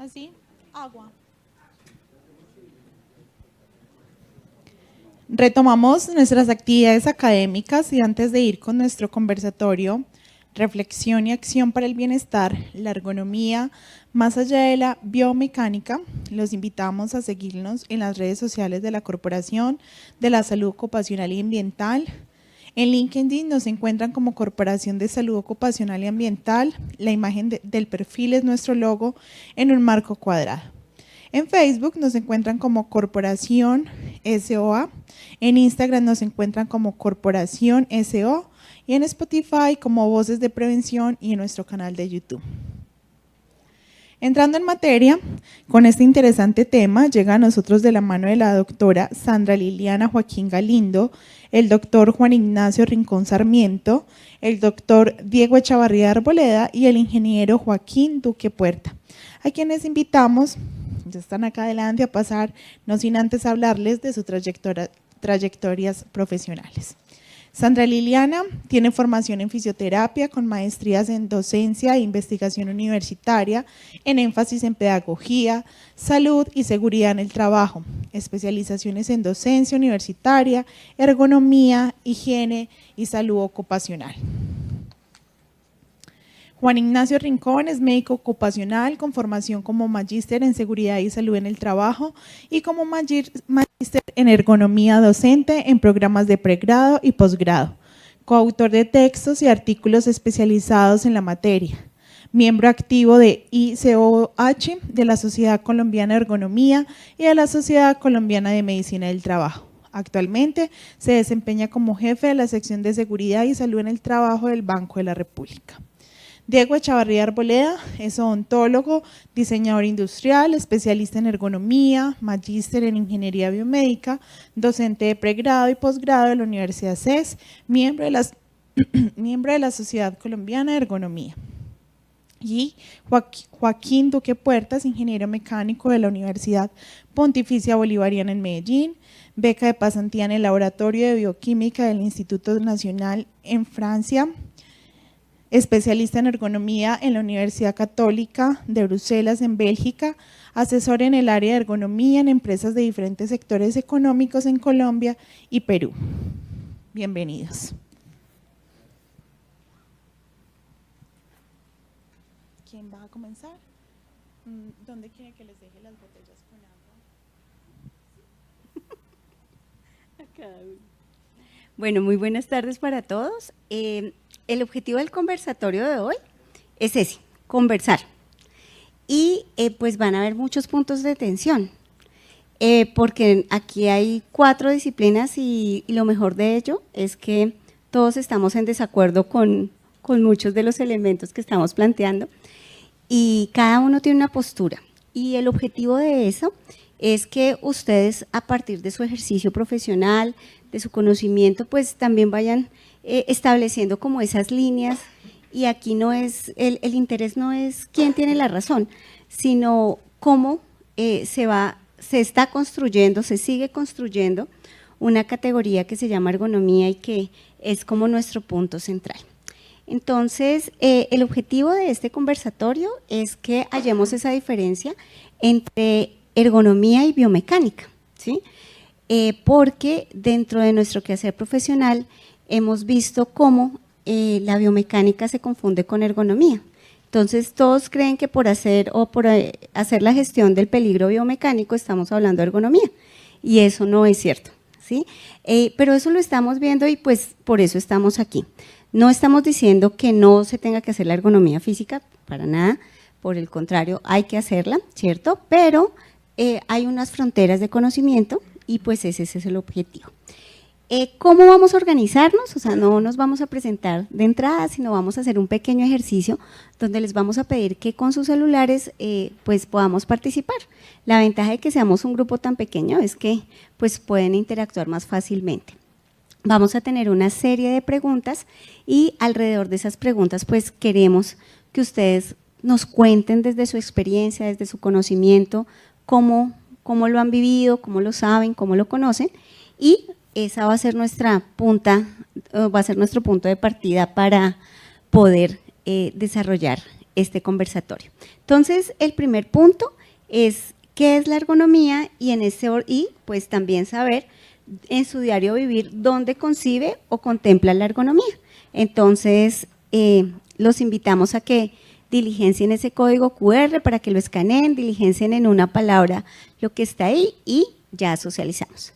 Así, agua. Retomamos nuestras actividades académicas y antes de ir con nuestro conversatorio, reflexión y acción para el bienestar, la ergonomía, más allá de la biomecánica, los invitamos a seguirnos en las redes sociales de la Corporación de la Salud Ocupacional y Ambiental. En LinkedIn nos encuentran como Corporación de Salud Ocupacional y Ambiental. La imagen del perfil es nuestro logo en un marco cuadrado. En Facebook nos encuentran como Corporación SOA. En Instagram nos encuentran como Corporación SO. Y en Spotify como Voces de Prevención y en nuestro canal de YouTube. Entrando en materia, con este interesante tema, llega a nosotros de la mano de la doctora Sandra Liliana Joaquín Galindo, el doctor Juan Ignacio Rincón Sarmiento, el doctor Diego Echavarría Arboleda y el ingeniero Joaquín Duque Puerta, a quienes invitamos, ya están acá adelante, a pasar, no sin antes hablarles de sus trayectorias profesionales. Sandra Liliana tiene formación en fisioterapia con maestrías en docencia e investigación universitaria, en énfasis en pedagogía, salud y seguridad en el trabajo, especializaciones en docencia universitaria, ergonomía, higiene y salud ocupacional. Juan Ignacio Rincón es médico ocupacional con formación como magíster en seguridad y salud en el trabajo y como magíster en ergonomía docente en programas de pregrado y posgrado, coautor de textos y artículos especializados en la materia, miembro activo de ICOH, de la Sociedad Colombiana de Ergonomía y de la Sociedad Colombiana de Medicina del Trabajo. Actualmente se desempeña como jefe de la sección de seguridad y salud en el trabajo del Banco de la República. Diego Echavarría Arboleda es odontólogo, diseñador industrial, especialista en ergonomía, magíster en ingeniería biomédica, docente de pregrado y posgrado de la Universidad CES, miembro de la Sociedad Colombiana de Ergonomía. Y Joaquín Duque Puertas, ingeniero mecánico de la Universidad Pontificia Bolivariana en Medellín, beca de pasantía en el Laboratorio de Bioquímica del Instituto Nacional en Francia, especialista en ergonomía en la Universidad Católica de Bruselas, en Bélgica, asesor en el área de ergonomía en empresas de diferentes sectores económicos en Colombia y Perú. Bienvenidos. ¿Quién va a comenzar? ¿Dónde quiere que les deje las botellas con agua? Bueno, muy buenas tardes para todos. El objetivo del conversatorio de hoy es ese, conversar. Y pues van a haber muchos puntos de tensión, porque aquí hay 4 disciplinas y lo mejor de ello es que todos estamos en desacuerdo con muchos de los elementos que estamos planteando y cada uno tiene una postura. Y el objetivo de eso es que ustedes, a partir de su ejercicio profesional, de su conocimiento, pues también vayan estableciendo como esas líneas, y aquí no es, el interés no es quién tiene la razón, sino cómo se está construyendo, se sigue construyendo una categoría que se llama ergonomía y que es como nuestro punto central. Entonces, el objetivo de este conversatorio es que hallemos esa diferencia entre ergonomía y biomecánica, ¿sí? Porque dentro de nuestro quehacer profesional hemos visto cómo la biomecánica se confunde con ergonomía. Entonces, todos creen que por hacer la gestión del peligro biomecánico estamos hablando de ergonomía, y eso no es cierto, ¿sí? Pero eso lo estamos viendo y pues por eso estamos aquí. No estamos diciendo que no se tenga que hacer la ergonomía física, para nada, por el contrario, hay que hacerla, ¿cierto? Pero hay unas fronteras de conocimiento y pues ese es el objetivo. ¿Cómo vamos a organizarnos? O sea, no nos vamos a presentar de entrada, sino vamos a hacer un pequeño ejercicio donde les vamos a pedir que con sus celulares pues podamos participar. La ventaja de que seamos un grupo tan pequeño es que pues pueden interactuar más fácilmente. Vamos a tener una serie de preguntas y alrededor de esas preguntas pues queremos que ustedes nos cuenten desde su experiencia, desde su conocimiento, cómo lo han vivido, cómo lo saben, cómo lo conocen, y esa va a ser nuestra punta, va a ser nuestro punto de partida para poder desarrollar este conversatorio. Entonces, el primer punto es qué es la ergonomía y pues también saber en su diario vivir dónde concibe o contempla la ergonomía. Entonces, los invitamos a que diligencien ese código QR para que lo escaneen, diligencien en una palabra lo que está ahí y ya socializamos.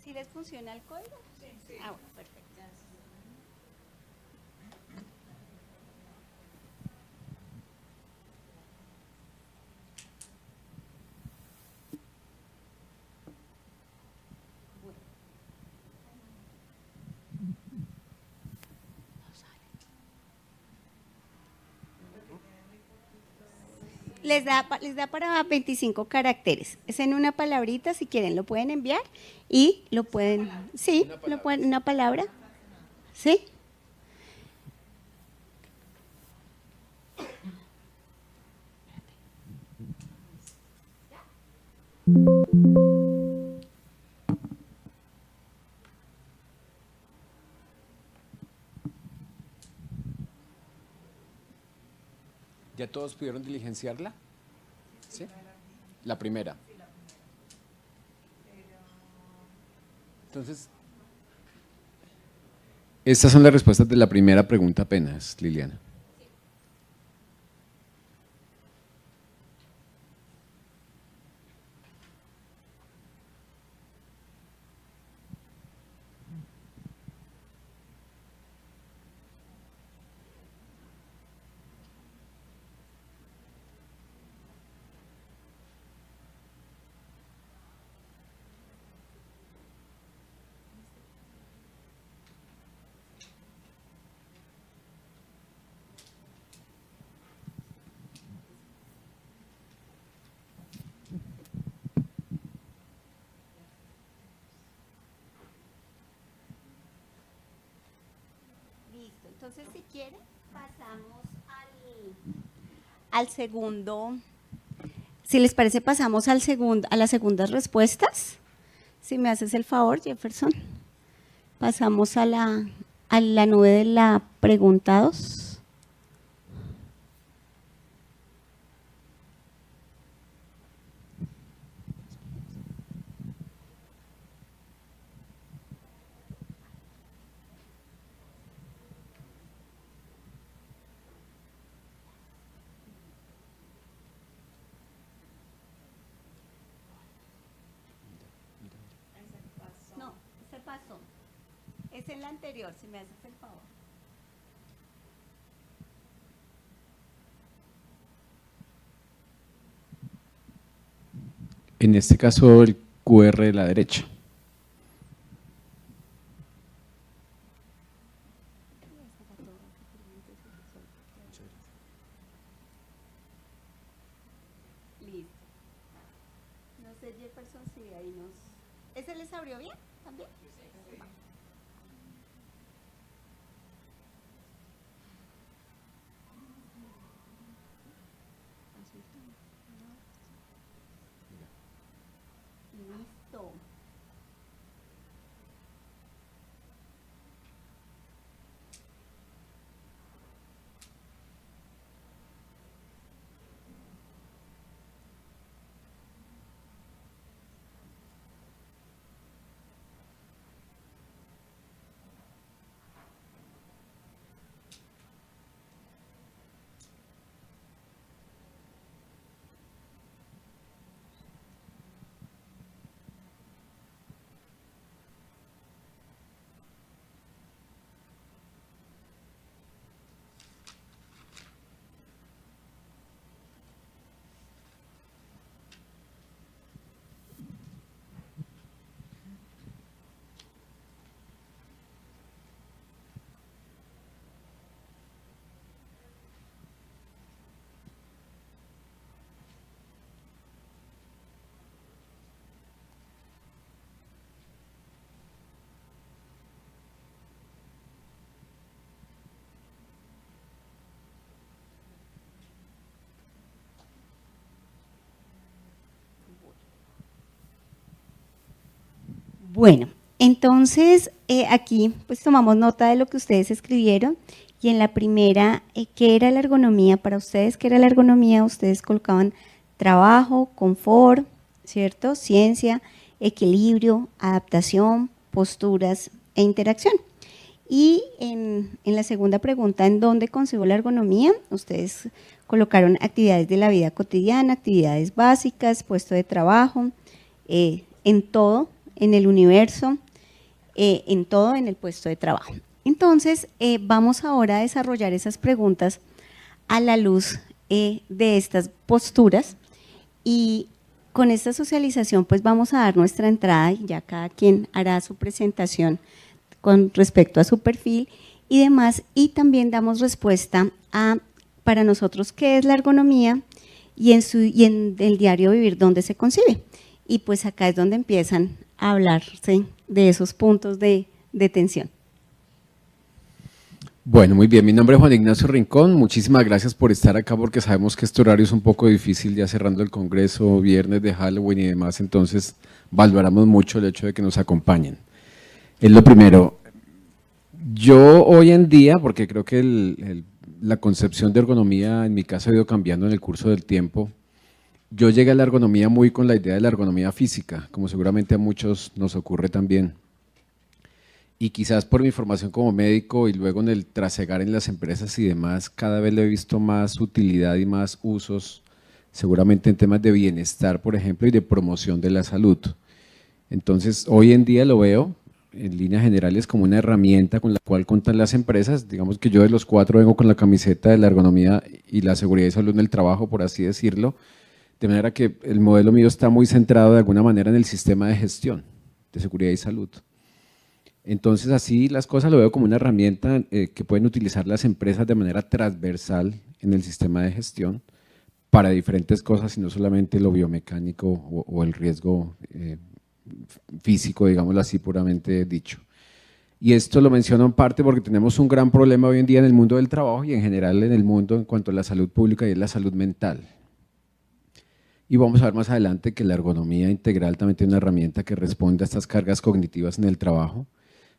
¿Sí les funciona el código? Sí. Ah, bueno, perfecto. Les da para 25 caracteres. Es en una palabrita, si quieren lo pueden enviar y lo pueden, sí, lo pueden, una palabra, ¿sí? ¿Ya todos pudieron diligenciarla? ¿Sí? La primera. Entonces, estas son las respuestas de la primera pregunta apenas, Liliana. Listo, entonces si quieren pasamos al segundo, si les parece pasamos a las segundas respuestas, si me haces el favor, Jefferson, pasamos a la nube de la preguntados. No, se pasó. Es en la anterior, si me haces el favor. En este caso, el QR de la derecha. Listo. No sé, Jefferson, si ahí nos... ¿Ese les abrió bien también? Sí. Listo. Bueno, entonces aquí pues tomamos nota de lo que ustedes escribieron y en la primera, ¿qué era la ergonomía para ustedes? ¿Qué era la ergonomía? Ustedes colocaban trabajo, confort, ¿cierto? Ciencia, equilibrio, adaptación, posturas e interacción. Y en la segunda pregunta, ¿en dónde concibo la ergonomía? Ustedes colocaron actividades de la vida cotidiana, actividades básicas, puesto de trabajo, en todo, en el universo, en todo en el puesto de trabajo. Entonces, vamos ahora a desarrollar esas preguntas a la luz de estas posturas y con esta socialización pues vamos a dar nuestra entrada y ya cada quien hará su presentación con respecto a su perfil y demás, y también damos respuesta a, para nosotros, qué es la ergonomía y en el diario vivir dónde se concibe. Y pues acá es donde empiezan a hablarse de esos puntos de tensión. Bueno, muy bien. Mi nombre es Juan Ignacio Rincón. Muchísimas gracias por estar acá porque sabemos que este horario es un poco difícil ya cerrando el congreso, viernes de Halloween y demás, entonces valoramos mucho el hecho de que nos acompañen. Es lo primero. Yo hoy en día, porque creo que la concepción de ergonomía en mi caso ha ido cambiando en el curso del tiempo, yo llegué a la ergonomía muy con la idea de la ergonomía física, como seguramente a muchos nos ocurre también. Y quizás por mi formación como médico y luego en el trasegar en las empresas y demás, cada vez le he visto más utilidad y más usos, seguramente en temas de bienestar, por ejemplo, y de promoción de la salud. Entonces, hoy en día lo veo en líneas generales como una herramienta con la cual cuentan las empresas. Digamos que yo de los cuatro vengo con la camiseta de la ergonomía y la seguridad y salud en el trabajo, por así decirlo, de manera que el modelo mío está muy centrado de alguna manera en el sistema de gestión de seguridad y salud. Entonces, así las cosas lo veo como una herramienta que pueden utilizar las empresas de manera transversal en el sistema de gestión para diferentes cosas y no solamente lo biomecánico o el riesgo físico, digámoslo así, puramente dicho. Y esto lo menciono en parte porque tenemos un gran problema hoy en día en el mundo del trabajo y en general en el mundo en cuanto a la salud pública y es la salud mental. Y vamos a ver más adelante que la ergonomía integral también tiene una herramienta que responde a estas cargas cognitivas en el trabajo,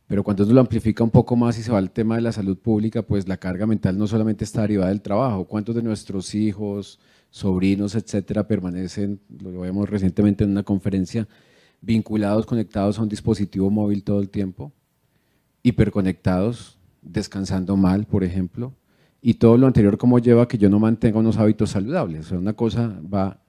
pero cuando uno lo amplifica un poco más y se va al tema de la salud pública, pues la carga mental no solamente está derivada del trabajo. ¿Cuántos de nuestros hijos, sobrinos, etcétera, permanecen, lo vemos recientemente en una conferencia, vinculados, conectados a un dispositivo móvil todo el tiempo, hiperconectados, descansando mal, por ejemplo, y todo lo anterior como lleva a que yo no mantenga unos hábitos saludables? O sea, una cosa va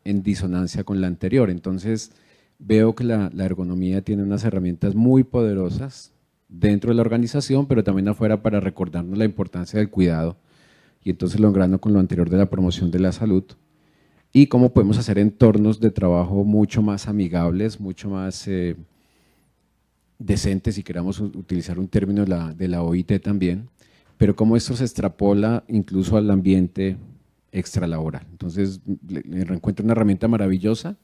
en disonancia con la anterior. Entonces, veo que la ergonomía tiene unas herramientas muy poderosas dentro de la organización, pero también afuera para recordarnos la importancia del cuidado, y entonces lo engrano con lo anterior de la promoción de la salud, y cómo podemos hacer entornos de trabajo mucho más amigables, mucho más decentes, si queramos utilizar un término de la OIT también, pero cómo esto se extrapola incluso al ambiente extralaboral. Entonces, le encuentro una herramienta maravillosa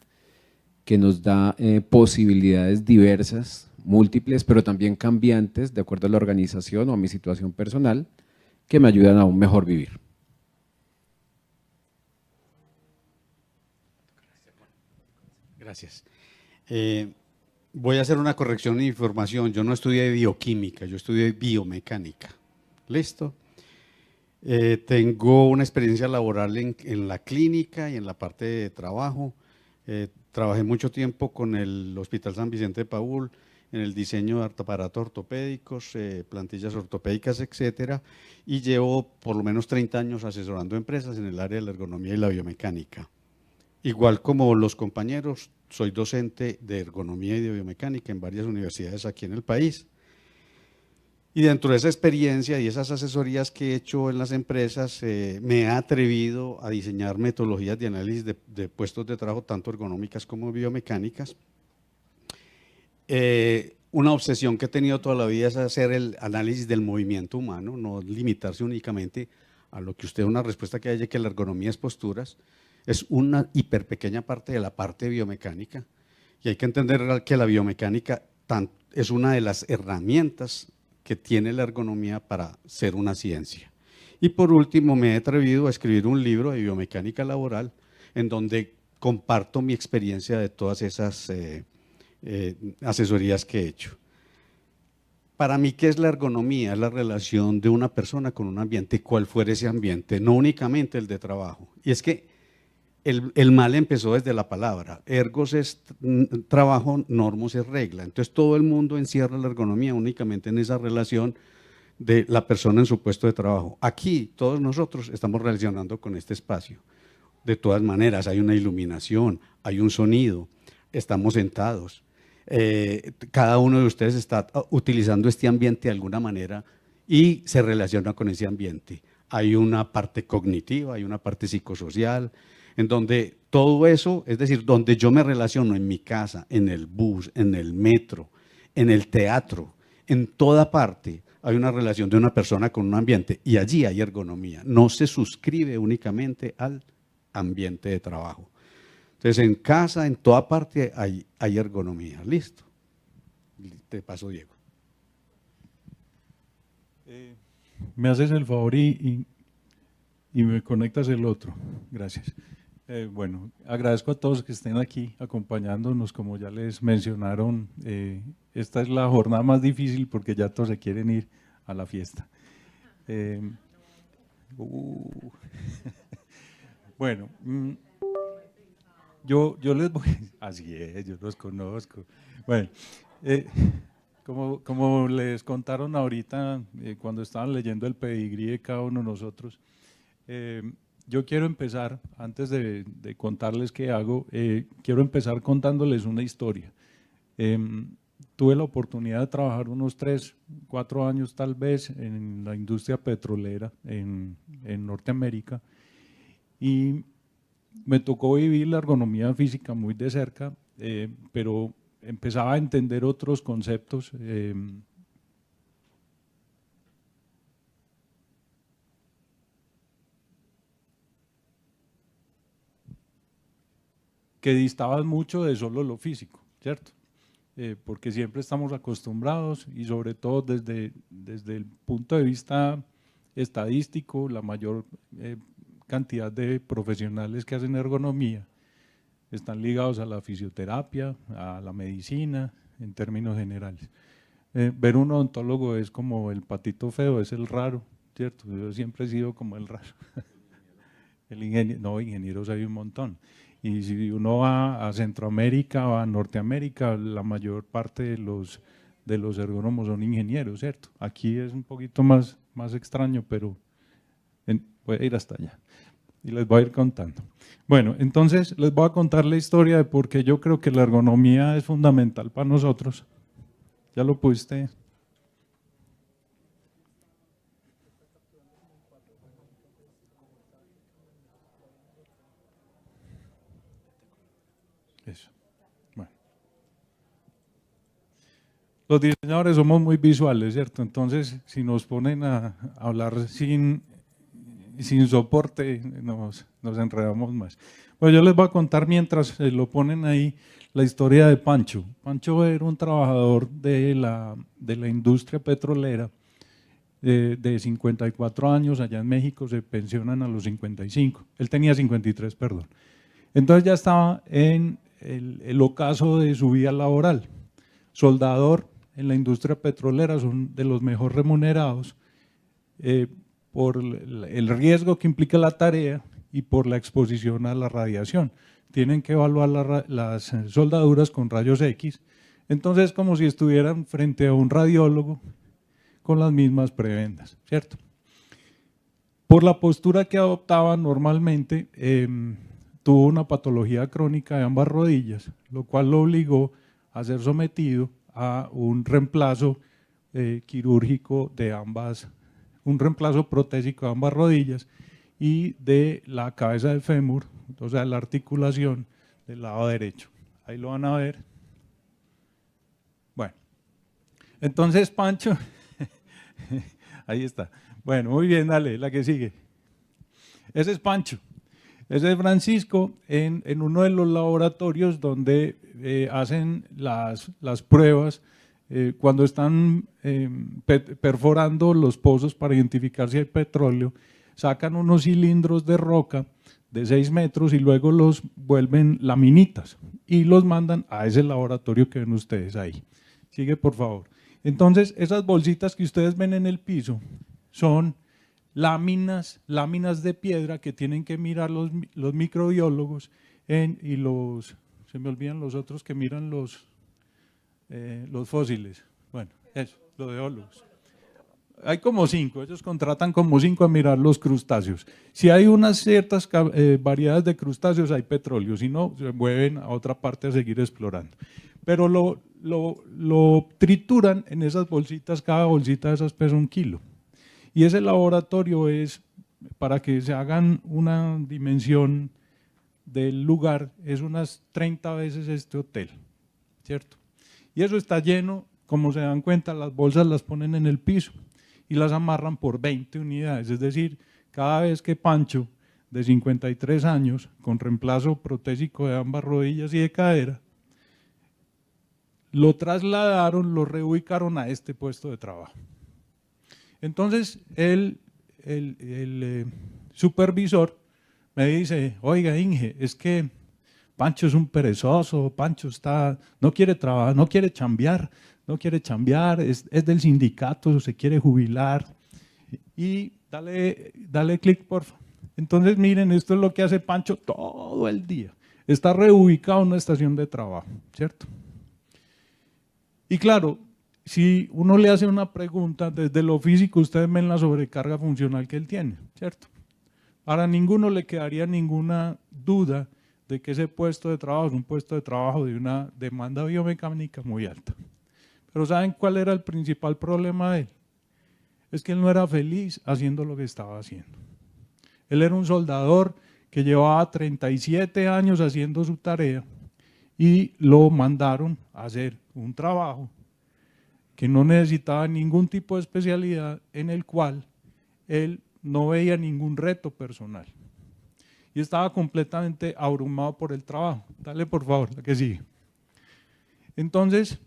que nos da posibilidades diversas, múltiples, pero también cambiantes, de acuerdo a la organización o a mi situación personal, que me ayudan a un mejor vivir. Gracias. Voy a hacer una corrección de información. Yo no estudié bioquímica, yo estudié biomecánica. ¿Listo? Tengo una experiencia laboral en la clínica y en la parte de trabajo. Trabajé mucho tiempo con el Hospital San Vicente de Paúl, en el diseño de aparatos ortopédicos, plantillas ortopédicas, etcétera, y llevo por lo menos 30 años asesorando empresas en el área de la ergonomía y la biomecánica. Igual como los compañeros, soy docente de ergonomía y de biomecánica en varias universidades aquí en el país. Y dentro de esa experiencia y esas asesorías que he hecho en las empresas, me he atrevido a diseñar metodologías de análisis de puestos de trabajo, tanto ergonómicas como biomecánicas. Una obsesión que he tenido toda la vida es hacer el análisis del movimiento humano, no limitarse únicamente a lo que usted, una respuesta que haya, que la ergonomía es posturas, es una hiper pequeña parte de la parte biomecánica, y hay que entender que la biomecánica es una de las herramientas que tiene la ergonomía para ser una ciencia. Y por último, me he atrevido a escribir un libro de biomecánica laboral en donde comparto mi experiencia de todas esas asesorías que he hecho. Para mí, ¿qué es la ergonomía? Es la relación de una persona con un ambiente, cuál fuera ese ambiente, no únicamente el de trabajo. Y es que el mal empezó desde la palabra. Ergos es trabajo, normos es regla. Entonces todo el mundo encierra la ergonomía únicamente en esa relación de la persona en su puesto de trabajo. Aquí todos nosotros estamos relacionando con este espacio. De todas maneras, hay una iluminación, hay un sonido, estamos sentados. Cada uno de ustedes está utilizando este ambiente de alguna manera y se relaciona con ese ambiente. Hay una parte cognitiva, hay una parte psicosocial, en donde todo eso, es decir, donde yo me relaciono en mi casa, en el bus, en el metro, en el teatro, en toda parte hay una relación de una persona con un ambiente y allí hay ergonomía. No se suscribe únicamente al ambiente de trabajo. Entonces, en casa, en toda parte hay ergonomía. Listo. Te paso, Diego. Me haces el favor y me conectas el otro. Gracias. Bueno, agradezco a todos que estén aquí acompañándonos. Como ya les mencionaron, esta es la jornada más difícil porque ya todos se quieren ir a la fiesta. Bueno, yo les voy, así es, yo los conozco. Bueno, como les contaron ahorita cuando estaban leyendo el pedigrí de cada uno de nosotros, yo quiero empezar, antes de contarles qué hago, quiero empezar contándoles una historia. Tuve la oportunidad de trabajar unos 3, 4 años tal vez en la industria petrolera en Norteamérica y me tocó vivir la ergonomía física muy de cerca, pero empezaba a entender otros conceptos. Que distaban mucho de solo lo físico, ¿cierto? Porque siempre estamos acostumbrados y sobre todo desde el punto de vista estadístico, la mayor cantidad de profesionales que hacen ergonomía están ligados a la fisioterapia, a la medicina, en términos generales. Ver un odontólogo es como el patito feo, es el raro, ¿cierto? Yo siempre he sido como el raro. El ingeniero, no, ingenieros hay un montón. Y si uno va a Centroamérica o a Norteamérica, la mayor parte de los ergónomos son ingenieros, ¿cierto? Aquí es un poquito más extraño, pero voy a ir hasta allá y les voy a ir contando. Bueno, entonces les voy a contar la historia de por qué yo creo que la ergonomía es fundamental para nosotros. ¿Ya lo pudiste? Eso. Bueno. Los diseñadores somos muy visuales, ¿cierto? Entonces, si nos ponen a hablar sin soporte, nos enredamos más. Pues yo les voy a contar, mientras lo ponen ahí, la historia de Pancho. Pancho era un trabajador de la industria petrolera de 54 años, allá en México se pensionan a los 55. Él tenía 53, perdón. Entonces ya estaba en el ocaso de su vida laboral. Soldador en la industria petrolera son de los mejor remunerados por el riesgo que implica la tarea y por la exposición a la radiación. Tienen que evaluar las soldaduras con rayos X, entonces como si estuvieran frente a un radiólogo con las mismas prebendas, ¿cierto? Por la postura que adoptaba normalmente, tuvo una patología crónica de ambas rodillas, lo cual lo obligó a ser sometido a un reemplazo quirúrgico de ambas, un reemplazo protésico de ambas rodillas y de la cabeza del fémur, o sea, la articulación del lado derecho. Ahí lo van a ver. Bueno, entonces Pancho, ahí está. Bueno, muy bien, dale, la que sigue. Ese es Pancho. Ese es Francisco en uno de los laboratorios donde hacen las pruebas cuando están perforando los pozos para identificar si hay petróleo, sacan unos cilindros de roca de 6 metros y luego los vuelven laminitas. y los mandan a ese laboratorio que ven ustedes ahí. Sigue, por favor. Entonces, esas bolsitas que ustedes ven en el piso son láminas de piedra que tienen que mirar los microbiólogos y se me olvidan los otros que miran los fósiles. Bueno, eso, los geólogos. Hay como 5, ellos contratan como 5 a mirar los crustáceos. Si hay unas ciertas variedades de crustáceos, hay petróleo, si no, se mueven a otra parte a seguir explorando. Pero lo trituran en esas bolsitas, cada bolsita de esas pesa 1 kilo. Y ese laboratorio es, para que se hagan una dimensión del lugar, es unas 30 veces este hotel, ¿cierto? Y eso está lleno, como se dan cuenta, las bolsas las ponen en el piso y las amarran por 20 unidades, es decir, cada vez que Pancho, de 53 años, con reemplazo protésico de ambas rodillas y de cadera, lo trasladaron, lo reubicaron a este puesto de trabajo. Entonces, el supervisor me dice, oiga Inge, es que Pancho es un perezoso, Pancho no quiere trabajar, no quiere chambear, es del sindicato, se quiere jubilar. Y dale clic, por favor. Entonces, miren, esto es lo que hace Pancho todo el día. Está reubicado en una estación de trabajo, ¿cierto? Y claro, si uno le hace una pregunta, desde lo físico ustedes ven la sobrecarga funcional que él tiene, ¿cierto? Para ninguno le quedaría ninguna duda de que ese puesto de trabajo es un puesto de trabajo de una demanda biomecánica muy alta. Pero ¿saben cuál era el principal problema de él? Es que él no era feliz haciendo lo que estaba haciendo. Él era un soldador que llevaba 37 años haciendo su tarea y lo mandaron a hacer un trabajo que no necesitaba ningún tipo de especialidad, en el cual él no veía ningún reto personal. Y estaba completamente abrumado por el trabajo. Dale por favor, la que sigue. Entonces,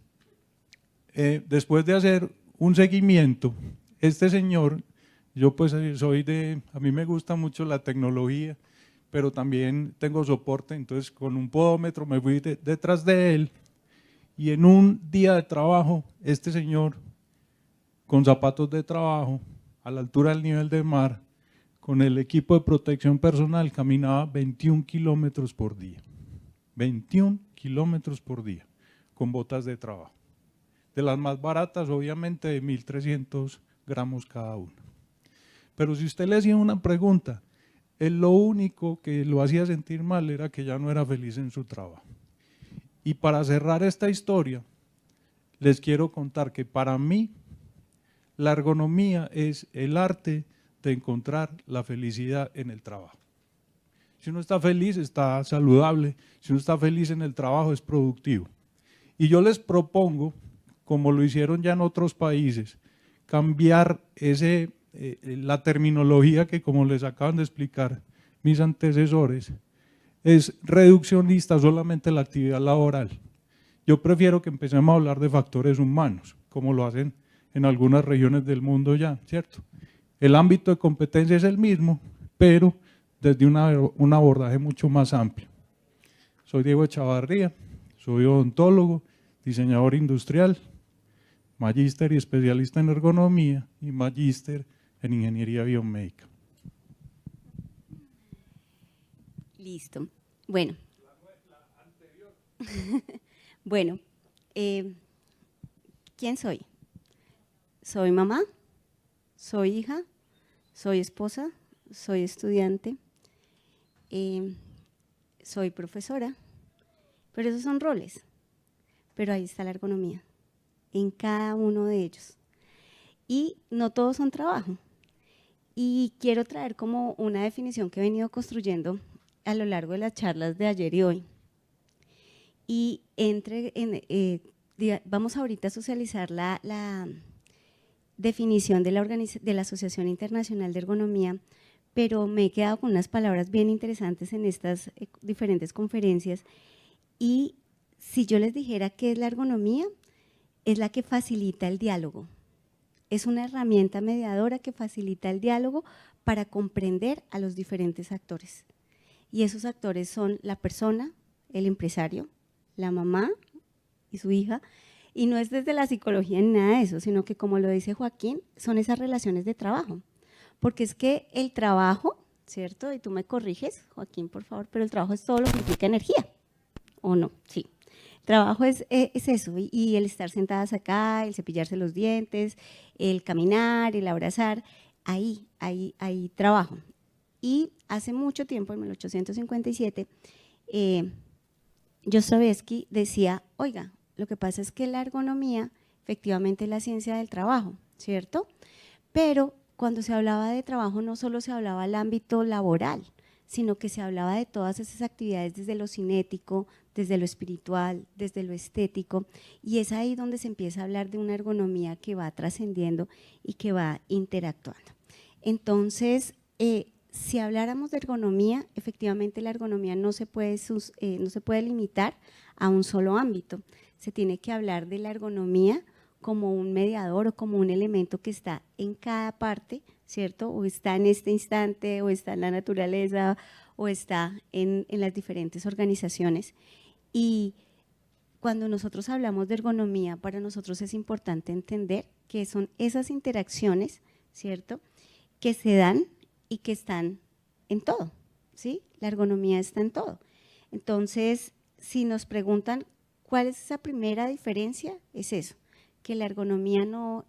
después de hacer un seguimiento, este señor, yo pues a mí me gusta mucho la tecnología, pero también tengo soporte, entonces con un podómetro me fui detrás de él y en un día de trabajo, este señor con zapatos de trabajo, a la altura del nivel del mar, con el equipo de protección personal, caminaba 21 kilómetros por día. 21 kilómetros por día, con botas de trabajo. De las más baratas, obviamente, de 1.300 gramos cada una. Pero si usted le hacía una pregunta, él lo único que lo hacía sentir mal era que ya no era feliz en su trabajo. Y para cerrar esta historia, les quiero contar que para mí, la ergonomía es el arte de encontrar la felicidad en el trabajo. Si uno está feliz, está saludable. Si uno está feliz en el trabajo, es productivo. Y yo les propongo, como lo hicieron ya en otros países, cambiar la terminología que, como les acaban de explicar mis antecesores, es reduccionista solamente la actividad laboral. Yo prefiero que empecemos a hablar de factores humanos, como lo hacen en algunas regiones del mundo ya, ¿cierto? El ámbito de competencia es el mismo, pero desde un abordaje mucho más amplio. Soy Diego Chavarría, soy odontólogo, diseñador industrial, magíster y especialista en ergonomía y magíster en ingeniería biomédica. Listo. Bueno. Bueno, ¿quién soy? Soy mamá, soy hija, soy esposa, soy estudiante, soy profesora, pero esos son roles, pero ahí está la ergonomía, en cada uno de ellos. Y no todos son trabajo. Y quiero traer como una definición que he venido construyendo a lo largo de las charlas de ayer y hoy. Y vamos ahorita a socializar la definición de la Asociación Internacional de Ergonomía, pero me he quedado con unas palabras bien interesantes en estas diferentes conferencias. Y si yo les dijera qué es la ergonomía, es la que facilita el diálogo. Es una herramienta mediadora que facilita el diálogo para comprender a los diferentes actores. Y esos actores son la persona, el empresario, la mamá y su hija, y no es desde la psicología ni nada de eso, sino que como lo dice Joaquín, son esas relaciones de trabajo, porque es que el trabajo, ¿cierto? Y tú me corriges, Joaquín, por favor, pero el trabajo es todo lo que implica energía, ¿o no? Sí. Trabajo es eso, y el estar sentadas acá, el cepillarse los dientes, el caminar, el abrazar, ahí trabajo. Y hace mucho tiempo, en 1857, Dostoyevsky decía, oiga, lo que pasa es que la ergonomía efectivamente es la ciencia del trabajo, ¿cierto? Pero cuando se hablaba de trabajo no solo se hablaba del ámbito laboral, sino que se hablaba de todas esas actividades desde lo cinético, desde lo espiritual, desde lo estético, y es ahí donde se empieza a hablar de una ergonomía que va trascendiendo y que va interactuando. Entonces, si habláramos de ergonomía, efectivamente la ergonomía no se puede limitar a un solo ámbito, se tiene que hablar de la ergonomía como un mediador o como un elemento que está en cada parte, ¿cierto? O está en este instante, o está en la naturaleza, o está en las diferentes organizaciones. Y cuando nosotros hablamos de ergonomía, para nosotros es importante entender que son esas interacciones, ¿cierto?, que se dan y que están en todo, ¿sí? La ergonomía está en todo. Entonces, si nos preguntan cuál es esa primera diferencia, es eso, que la ergonomía no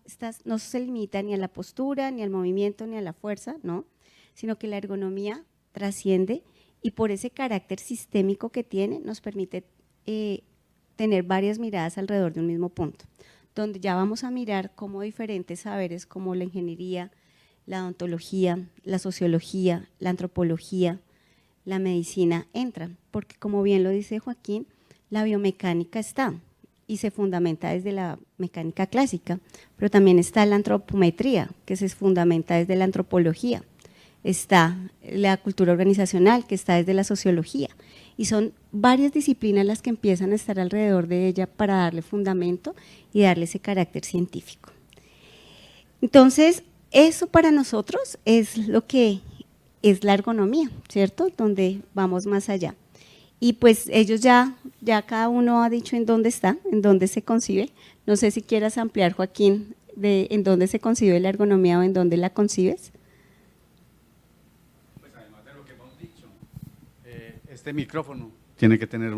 se limita ni a la postura, ni al movimiento, ni a la fuerza, ¿no? Sino que la ergonomía trasciende y por ese carácter sistémico que tiene nos permite tener varias miradas alrededor de un mismo punto, donde ya vamos a mirar cómo diferentes saberes como la ingeniería, la odontología, la sociología, la antropología, la medicina entran, porque como bien lo dice Joaquín, la biomecánica está y se fundamenta desde la mecánica clásica, pero también está la antropometría, que se fundamenta desde la antropología, está la cultura organizacional, que está desde la sociología, y son varias disciplinas las que empiezan a estar alrededor de ella para darle fundamento y darle ese carácter científico. Entonces, eso para nosotros es lo que es la ergonomía, ¿cierto? Donde vamos más allá. Y pues ellos ya cada uno ha dicho en dónde está, en dónde se concibe. No sé si quieras ampliar, Joaquín, de en dónde se concibe la ergonomía o en dónde la concibes. Pues además de lo que hemos dicho, este micrófono tiene que tener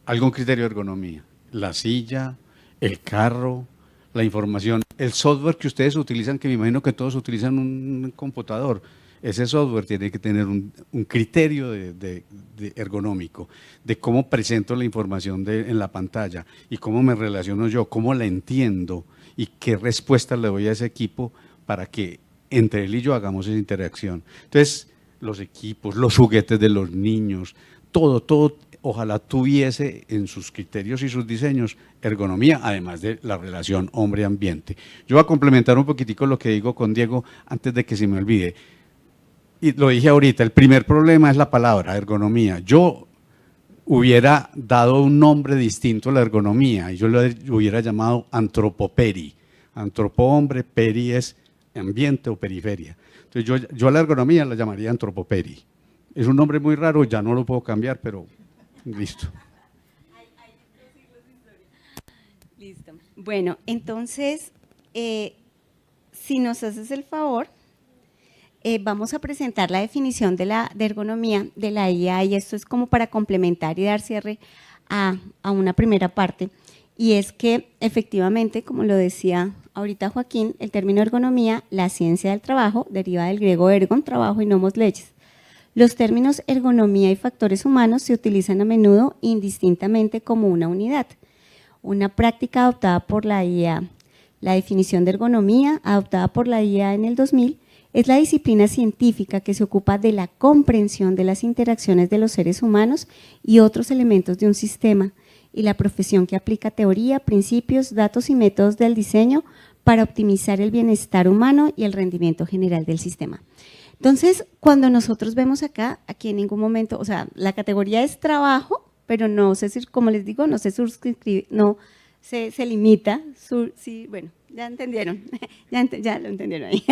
algún criterio de ergonomía. La silla, el carro, la información, el software que ustedes utilizan, que me imagino que todos utilizan un computador. Ese software tiene que tener un criterio de ergonómico, de cómo presento la información en la pantalla y cómo me relaciono yo, cómo la entiendo y qué respuesta le doy a ese equipo para que entre él y yo hagamos esa interacción. Entonces, los equipos, los juguetes de los niños, todo, ojalá tuviese en sus criterios y sus diseños ergonomía, además de la relación hombre-ambiente. Yo voy a complementar un poquitico lo que digo con Diego antes de que se me olvide. Y lo dije ahorita, el primer problema es la palabra ergonomía. Yo hubiera dado un nombre distinto a la ergonomía y yo lo hubiera llamado antropoperi. Antropo hombre, peri es ambiente o periferia. Entonces yo a la ergonomía la llamaría antropoperi. Es un nombre muy raro, ya no lo puedo cambiar, pero listo. Listo. Bueno, entonces, si nos haces el favor, vamos a presentar la definición de ergonomía de la IA, y esto es como para complementar y dar cierre a una primera parte, y es que efectivamente, como lo decía ahorita Joaquín, el término ergonomía, la ciencia del trabajo, deriva del griego ergon, trabajo, y nomos, leyes. Los términos ergonomía y factores humanos se utilizan a menudo indistintamente como una unidad. Una práctica adoptada por la IA, la definición de ergonomía adoptada por la IA en el 2000, es la disciplina científica que se ocupa de la comprensión de las interacciones de los seres humanos y otros elementos de un sistema, y la profesión que aplica teoría, principios, datos y métodos del diseño para optimizar el bienestar humano y el rendimiento general del sistema. Entonces, cuando nosotros vemos acá, aquí en ningún momento, o sea, la categoría es trabajo, pero no sé, como les digo, no se suscribe, no se limita, sí, bueno, ya entendieron, ya lo entendieron ahí,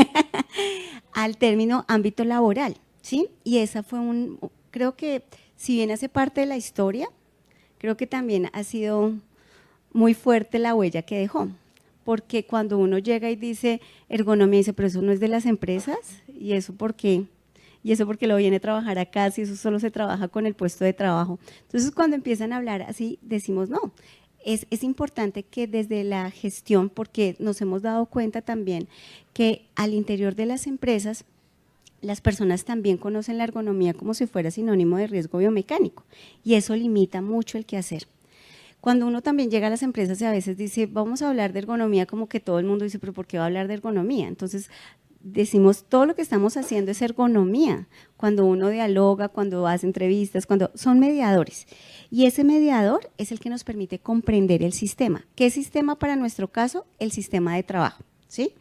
al término ámbito laboral, ¿sí? Y esa fue creo que si bien hace parte de la historia, creo que también ha sido muy fuerte la huella que dejó, porque cuando uno llega y dice ergonomía, dice, pero eso no es de las empresas, y eso porque lo viene a trabajar acá, si eso solo se trabaja con el puesto de trabajo. Entonces, cuando empiezan a hablar así, decimos no. Es importante que desde la gestión, porque nos hemos dado cuenta también que al interior de las empresas, las personas también conocen la ergonomía como si fuera sinónimo de riesgo biomecánico, y eso limita mucho el quehacer. Cuando uno también llega a las empresas y a veces dice, vamos a hablar de ergonomía, como que todo el mundo dice, pero ¿por qué va a hablar de ergonomía? Entonces, decimos, todo lo que estamos haciendo es ergonomía, cuando uno dialoga, cuando hace entrevistas, cuando son mediadores. Y ese mediador es el que nos permite comprender el sistema. ¿Qué sistema para nuestro caso? El sistema de trabajo, ¿sí?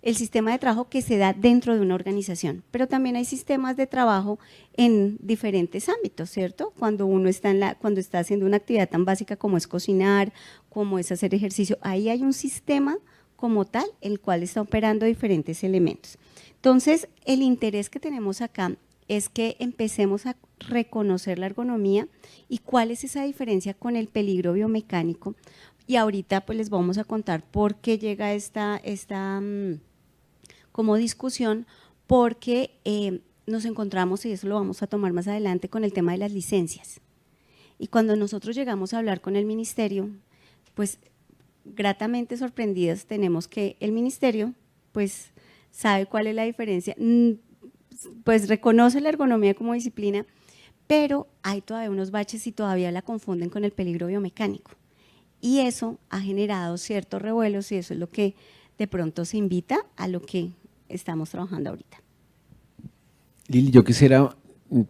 El sistema de trabajo que se da dentro de una organización, pero también hay sistemas de trabajo en diferentes ámbitos, ¿cierto? Cuando uno está cuando está haciendo una actividad tan básica como es cocinar, como es hacer ejercicio, ahí hay un sistema como tal, el cual está operando diferentes elementos. Entonces, el interés que tenemos acá es que empecemos a reconocer la ergonomía y cuál es esa diferencia con el peligro biomecánico. Y ahorita pues les vamos a contar por qué llega esta como discusión, porque nos encontramos, y eso lo vamos a tomar más adelante, con el tema de las licencias. Y cuando nosotros llegamos a hablar con el ministerio, pues gratamente sorprendidas tenemos que el ministerio pues sabe cuál es la diferencia, pues reconoce la ergonomía como disciplina, pero hay todavía unos baches y todavía la confunden con el peligro biomecánico. Y eso ha generado ciertos revuelos, y eso es lo que de pronto se invita a lo que estamos trabajando ahorita. Lili, yo quisiera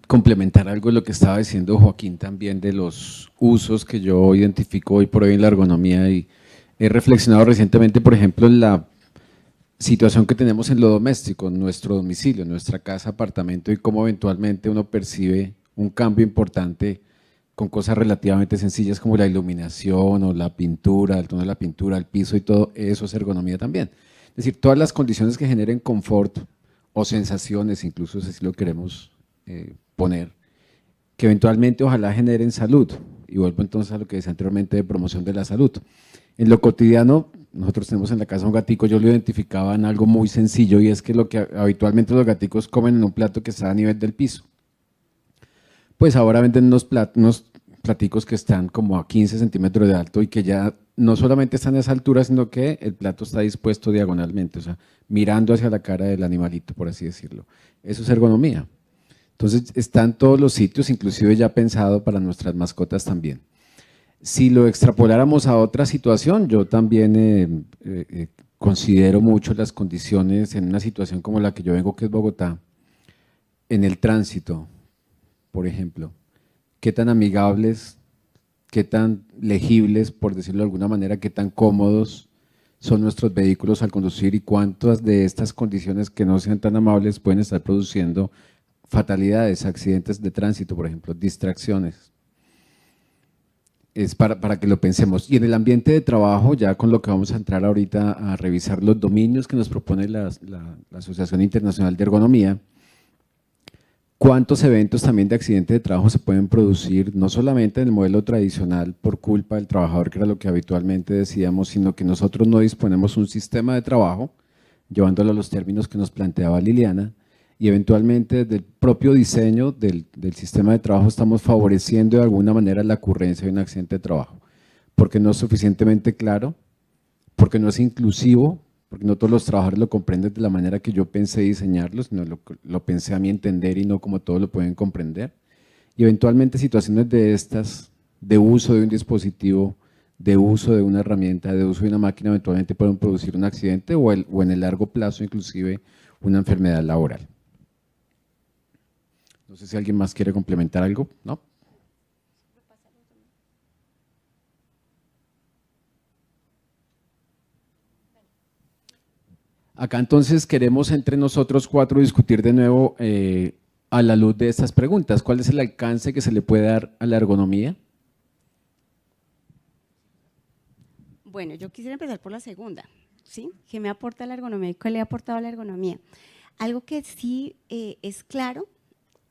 complementar algo de lo que estaba diciendo Joaquín también de los usos que yo identifico hoy por hoy en la ergonomía, y he reflexionado recientemente, por ejemplo, en la situación que tenemos en lo doméstico, en nuestro domicilio, en nuestra casa, apartamento, y cómo eventualmente uno percibe un cambio importante con cosas relativamente sencillas como la iluminación o la pintura, el tono de la pintura, el piso y todo eso es ergonomía también. Es decir, todas las condiciones que generen confort o sensaciones, incluso si lo queremos poner, que eventualmente ojalá generen salud. Y vuelvo entonces a lo que decía anteriormente de promoción de la salud. En lo cotidiano, nosotros tenemos en la casa un gatico, yo lo identificaba en algo muy sencillo, y es que lo que habitualmente los gaticos comen en un plato que está a nivel del piso. Pues ahora venden unos platicos que están como a 15 centímetros de alto y que ya no solamente están a esa altura, sino que el plato está dispuesto diagonalmente, o sea, mirando hacia la cara del animalito, por así decirlo. Eso es ergonomía. Entonces, está en todos los sitios, inclusive ya pensado para nuestras mascotas también. Si lo extrapoláramos a otra situación, yo también considero mucho las condiciones en una situación como la que yo vengo, que es Bogotá, en el tránsito, por ejemplo, qué tan amigables, qué tan legibles, por decirlo de alguna manera, qué tan cómodos son nuestros vehículos al conducir, y cuántas de estas condiciones que no sean tan amables pueden estar produciendo fatalidades, accidentes de tránsito, por ejemplo, distracciones. Es para que lo pensemos. Y en el ambiente de trabajo, ya con lo que vamos a entrar ahorita a revisar los dominios que nos propone la Asociación Internacional de Ergonomía, ¿cuántos eventos también de accidente de trabajo se pueden producir, no solamente en el modelo tradicional por culpa del trabajador, que era lo que habitualmente decíamos, sino que nosotros no disponemos un sistema de trabajo, llevándolo a los términos que nos planteaba Liliana, y eventualmente desde el propio diseño del sistema de trabajo estamos favoreciendo de alguna manera la ocurrencia de un accidente de trabajo, porque no es suficientemente claro, porque no es inclusivo, porque no todos los trabajadores lo comprenden de la manera que yo pensé diseñarlo, sino lo pensé a mi entender y no como todos lo pueden comprender. Y eventualmente situaciones de estas, de uso de un dispositivo, de uso de una herramienta, de uso de una máquina, eventualmente pueden producir un accidente o en el largo plazo inclusive una enfermedad laboral. No sé si alguien más quiere complementar algo, ¿no? Acá entonces queremos entre nosotros cuatro discutir de nuevo a la luz de estas preguntas. ¿Cuál es el alcance que se le puede dar a la ergonomía? Bueno, yo quisiera empezar por la segunda, ¿sí? ¿Qué me aporta la ergonomía y qué le ha aportado la ergonomía? Algo que sí es claro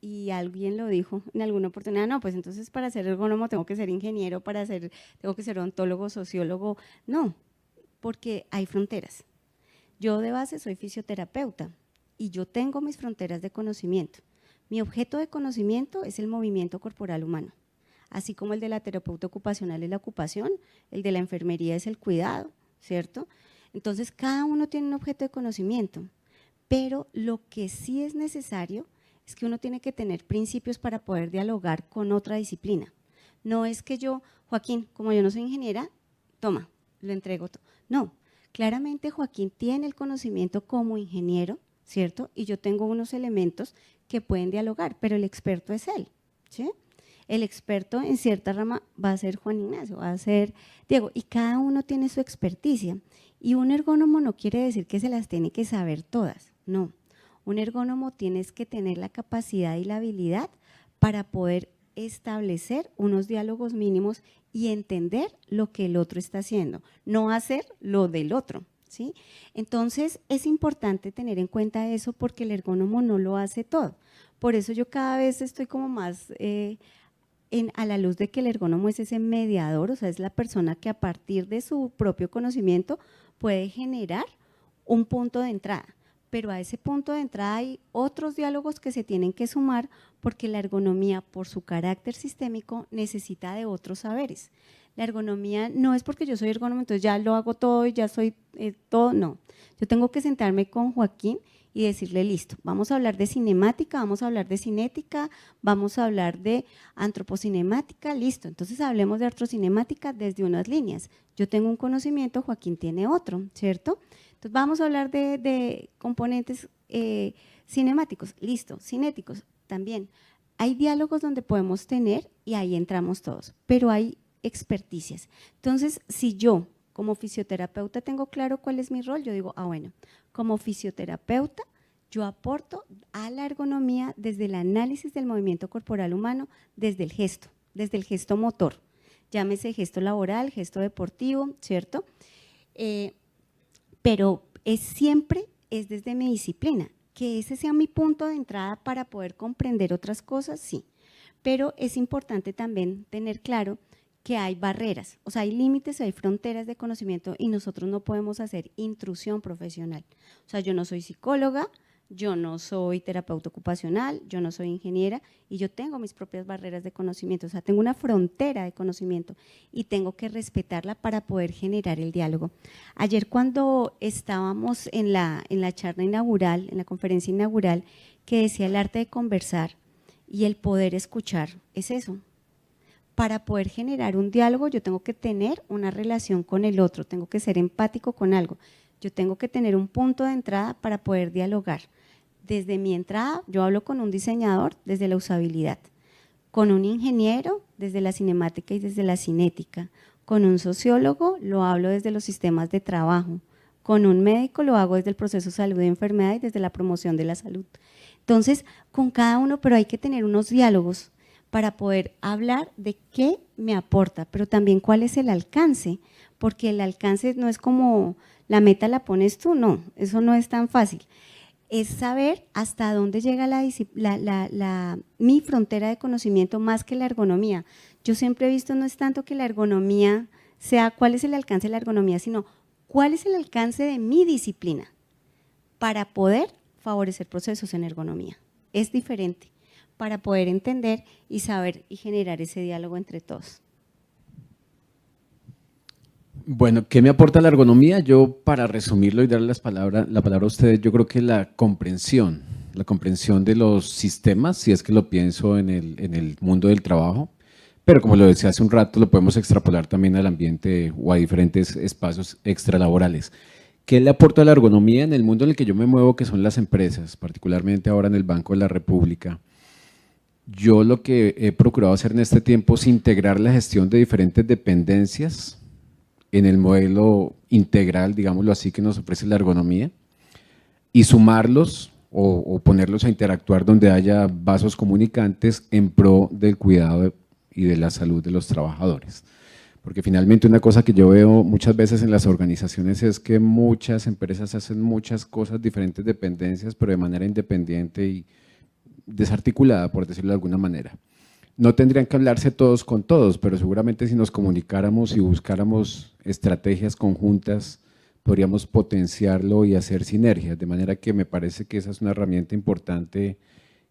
y alguien lo dijo en alguna oportunidad, no, pues entonces para ser ergónomo tengo que ser ingeniero, tengo que ser odontólogo, sociólogo, no, porque hay fronteras. Yo de base soy fisioterapeuta y yo tengo mis fronteras de conocimiento. Mi objeto de conocimiento es el movimiento corporal humano, así como el de la terapeuta ocupacional es la ocupación, el de la enfermería es el cuidado, ¿cierto? Entonces, cada uno tiene un objeto de conocimiento, pero lo que sí es necesario es que uno tiene que tener principios para poder dialogar con otra disciplina. No es que yo, Joaquín, como yo no soy ingeniera, toma, lo entrego todo. No, claramente Joaquín tiene el conocimiento como ingeniero, ¿cierto? Y yo tengo unos elementos que pueden dialogar, pero el experto es él, ¿sí? El experto en cierta rama va a ser Juan Ignacio, va a ser Diego, y cada uno tiene su experticia. Y un ergónomo no quiere decir que se las tiene que saber todas, no. Un ergónomo tienes que tener la capacidad y la habilidad para poder establecer unos diálogos mínimos y entender lo que el otro está haciendo, no hacer lo del otro, ¿sí? Entonces, es importante tener en cuenta eso porque el ergónomo no lo hace todo. Por eso yo cada vez estoy como más a la luz de que el ergónomo es ese mediador, o sea, es la persona que a partir de su propio conocimiento puede generar un punto de entrada. Pero a ese punto de entrada hay otros diálogos que se tienen que sumar porque la ergonomía, por su carácter sistémico, necesita de otros saberes. La ergonomía no es porque yo soy ergónomo, entonces ya lo hago todo y ya soy todo, no. Yo tengo que sentarme con Joaquín y decirle, listo, vamos a hablar de cinemática, vamos a hablar de cinética, vamos a hablar de antropocinemática, listo. Entonces hablemos de artrocinemática desde unas líneas. Yo tengo un conocimiento, Joaquín tiene otro, ¿cierto? Entonces vamos a hablar de componentes cinemáticos, listo, cinéticos también. Hay diálogos donde podemos tener y ahí entramos todos, pero hay experticias. Entonces, si yo como fisioterapeuta tengo claro cuál es mi rol, yo digo, bueno, como fisioterapeuta yo aporto a la ergonomía desde el análisis del movimiento corporal humano, desde el gesto motor, llámese gesto laboral, gesto deportivo, ¿cierto? Pero siempre es desde mi disciplina, que ese sea mi punto de entrada para poder comprender otras cosas, sí, pero es importante también tener claro que hay barreras, o sea, hay límites, hay fronteras de conocimiento y nosotros no podemos hacer intrusión profesional. O sea, yo no soy psicóloga, yo no soy terapeuta ocupacional, yo no soy ingeniera y yo tengo mis propias barreras de conocimiento, o sea, tengo una frontera de conocimiento y tengo que respetarla para poder generar el diálogo. Ayer cuando estábamos en la charla inaugural, en la conferencia inaugural, que decía el arte de conversar y el poder escuchar, es eso. Para poder generar un diálogo yo tengo que tener una relación con el otro, tengo que ser empático con algo, yo tengo que tener un punto de entrada para poder dialogar. Desde mi entrada yo hablo con un diseñador desde la usabilidad, con un ingeniero desde la cinemática y desde la cinética, con un sociólogo lo hablo desde los sistemas de trabajo, con un médico lo hago desde el proceso de salud y enfermedad y desde la promoción de la salud. Entonces, con cada uno, pero hay que tener unos diálogos para poder hablar de qué me aporta, pero también cuál es el alcance, porque el alcance no es como la meta la pones tú, no, eso no es tan fácil. Es saber hasta dónde llega mi frontera de conocimiento más que la ergonomía. Yo siempre he visto, no es tanto que la ergonomía sea cuál es el alcance de la ergonomía, sino cuál es el alcance de mi disciplina para poder favorecer procesos en ergonomía. Es diferente, para poder entender y saber y generar ese diálogo entre todos. Bueno, ¿qué me aporta la ergonomía? Yo, para resumirlo y darle la palabra a ustedes, yo creo que la comprensión de los sistemas, si es que lo pienso en el mundo del trabajo, pero como lo decía hace un rato, lo podemos extrapolar también al ambiente o a diferentes espacios extralaborales. ¿Qué le aporta a la ergonomía en el mundo en el que yo me muevo, que son las empresas, particularmente ahora en el Banco de la República? Yo lo que he procurado hacer en este tiempo es integrar la gestión de diferentes dependencias en el modelo integral, digámoslo así, que nos ofrece la ergonomía y sumarlos o ponerlos a interactuar donde haya vasos comunicantes en pro del cuidado y de la salud de los trabajadores. Porque finalmente una cosa que yo veo muchas veces en las organizaciones es que muchas empresas hacen muchas cosas, diferentes dependencias, pero de manera independiente y desarticulada, por decirlo de alguna manera. No tendrían que hablarse todos con todos, pero seguramente si nos comunicáramos y buscáramos estrategias conjuntas, podríamos potenciarlo y hacer sinergias, de manera que me parece que esa es una herramienta importante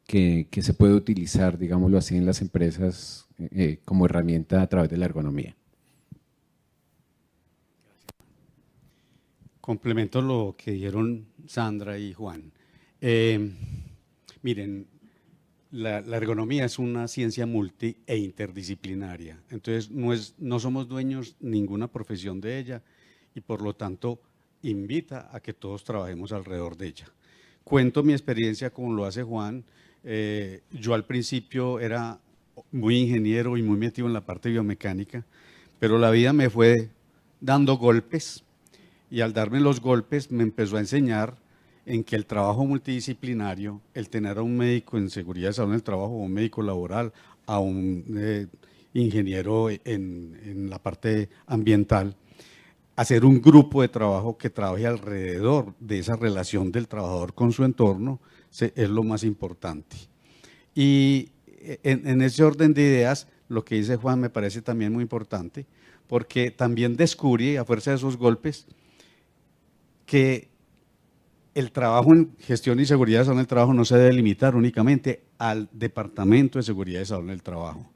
que se puede utilizar, digámoslo así, en las empresas como herramienta a través de la ergonomía. Complemento lo que dijeron Sandra y Juan. Miren, la ergonomía es una ciencia multi e interdisciplinaria, entonces no somos dueños ninguna profesión de ella y por lo tanto invita a que todos trabajemos alrededor de ella. Cuento mi experiencia como lo hace Juan. Yo al principio era muy ingeniero y muy metido en la parte biomecánica, pero la vida me fue dando golpes y al darme los golpes me empezó a enseñar en que el trabajo multidisciplinario, el tener a un médico en seguridad de salud en el trabajo, a un médico laboral, a un ingeniero en la parte ambiental, hacer un grupo de trabajo que trabaje alrededor de esa relación del trabajador con su entorno es lo más importante. Y en ese orden de ideas, lo que dice Juan me parece también muy importante, porque también descubrí, a fuerza de esos golpes, que el trabajo en gestión y seguridad de salud en el trabajo no se debe limitar únicamente al Departamento de Seguridad de Salud en el Trabajo,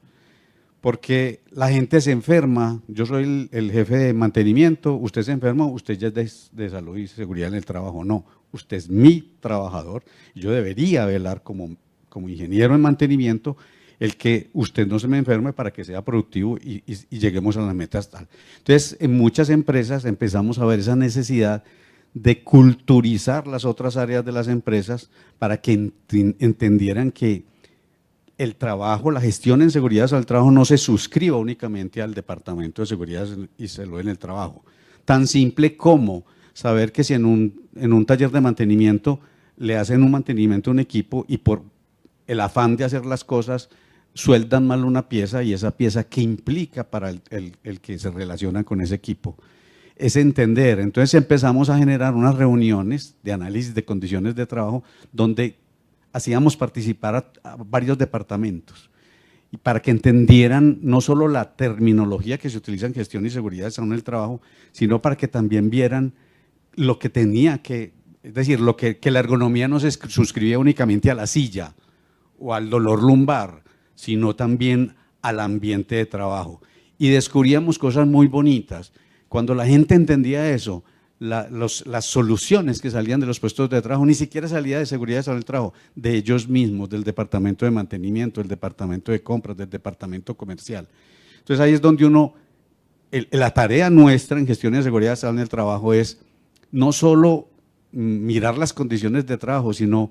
porque la gente se enferma. Yo soy el jefe de mantenimiento, usted se enferma, usted ya es de salud y seguridad en el trabajo. No, usted es mi trabajador y yo debería velar como ingeniero en mantenimiento el que usted no se me enferme para que sea productivo y lleguemos a las metas tal. Entonces, en muchas empresas empezamos a ver esa necesidad de culturizar las otras áreas de las empresas para que entendieran que el trabajo, la gestión en seguridad del trabajo no se suscriba únicamente al Departamento de Seguridad y Salud en el Trabajo. Tan simple como saber que si en un taller de mantenimiento le hacen un mantenimiento a un equipo y por el afán de hacer las cosas sueldan mal una pieza y esa pieza ¿qué implica para el que se relaciona con ese equipo? Es entender. Entonces empezamos a generar unas reuniones de análisis de condiciones de trabajo donde hacíamos participar a varios departamentos y para que entendieran no solo la terminología que se utiliza en gestión y seguridad de salud en el trabajo, sino para que también vieran lo que tenía que, es decir, que la ergonomía no se suscribía únicamente a la silla o al dolor lumbar, sino también al ambiente de trabajo. Y descubríamos cosas muy bonitas. Cuando la gente entendía eso, las soluciones que salían de los puestos de trabajo ni siquiera salía de seguridad de salud del trabajo, de ellos mismos, del departamento de mantenimiento, del departamento de compras, del departamento comercial. Entonces ahí es donde la tarea nuestra en gestión de seguridad de salud en el trabajo es no solo mirar las condiciones de trabajo, sino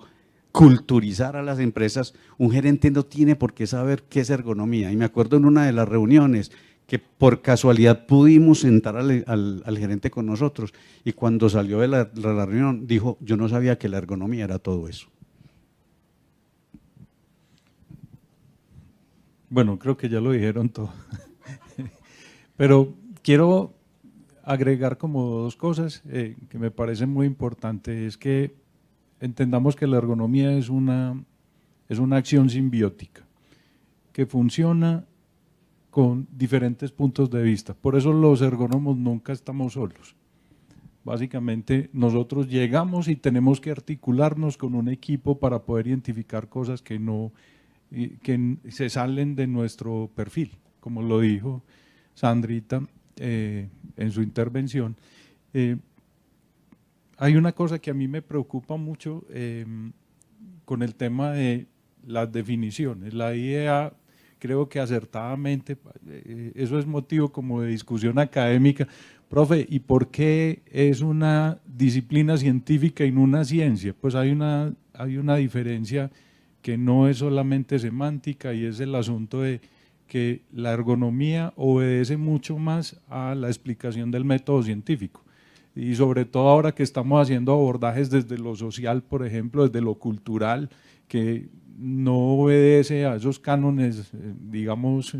culturizar a las empresas. Un gerente no tiene por qué saber qué es ergonomía. Y me acuerdo en una de las reuniones que por casualidad pudimos sentar al gerente con nosotros y cuando salió de la reunión dijo, yo no sabía que la ergonomía era todo eso. Bueno, creo que ya lo dijeron todo, pero quiero agregar como dos cosas que me parecen muy importantes. Es que entendamos que la ergonomía es una acción simbiótica que funciona con diferentes puntos de vista. Por eso los ergónomos nunca estamos solos. Básicamente nosotros llegamos y tenemos que articularnos con un equipo para poder identificar cosas que se salen de nuestro perfil, como lo dijo Sandrita en su intervención. Hay una cosa que a mí me preocupa mucho con el tema de las definiciones. La idea, creo que acertadamente, eso es motivo como de discusión académica. Profe, ¿y por qué es una disciplina científica y no una ciencia? Pues hay una diferencia que no es solamente semántica y es el asunto de que la ergonomía obedece mucho más a la explicación del método científico. Y sobre todo ahora que estamos haciendo abordajes desde lo social, por ejemplo, desde lo cultural, que no obedece a esos cánones, digamos,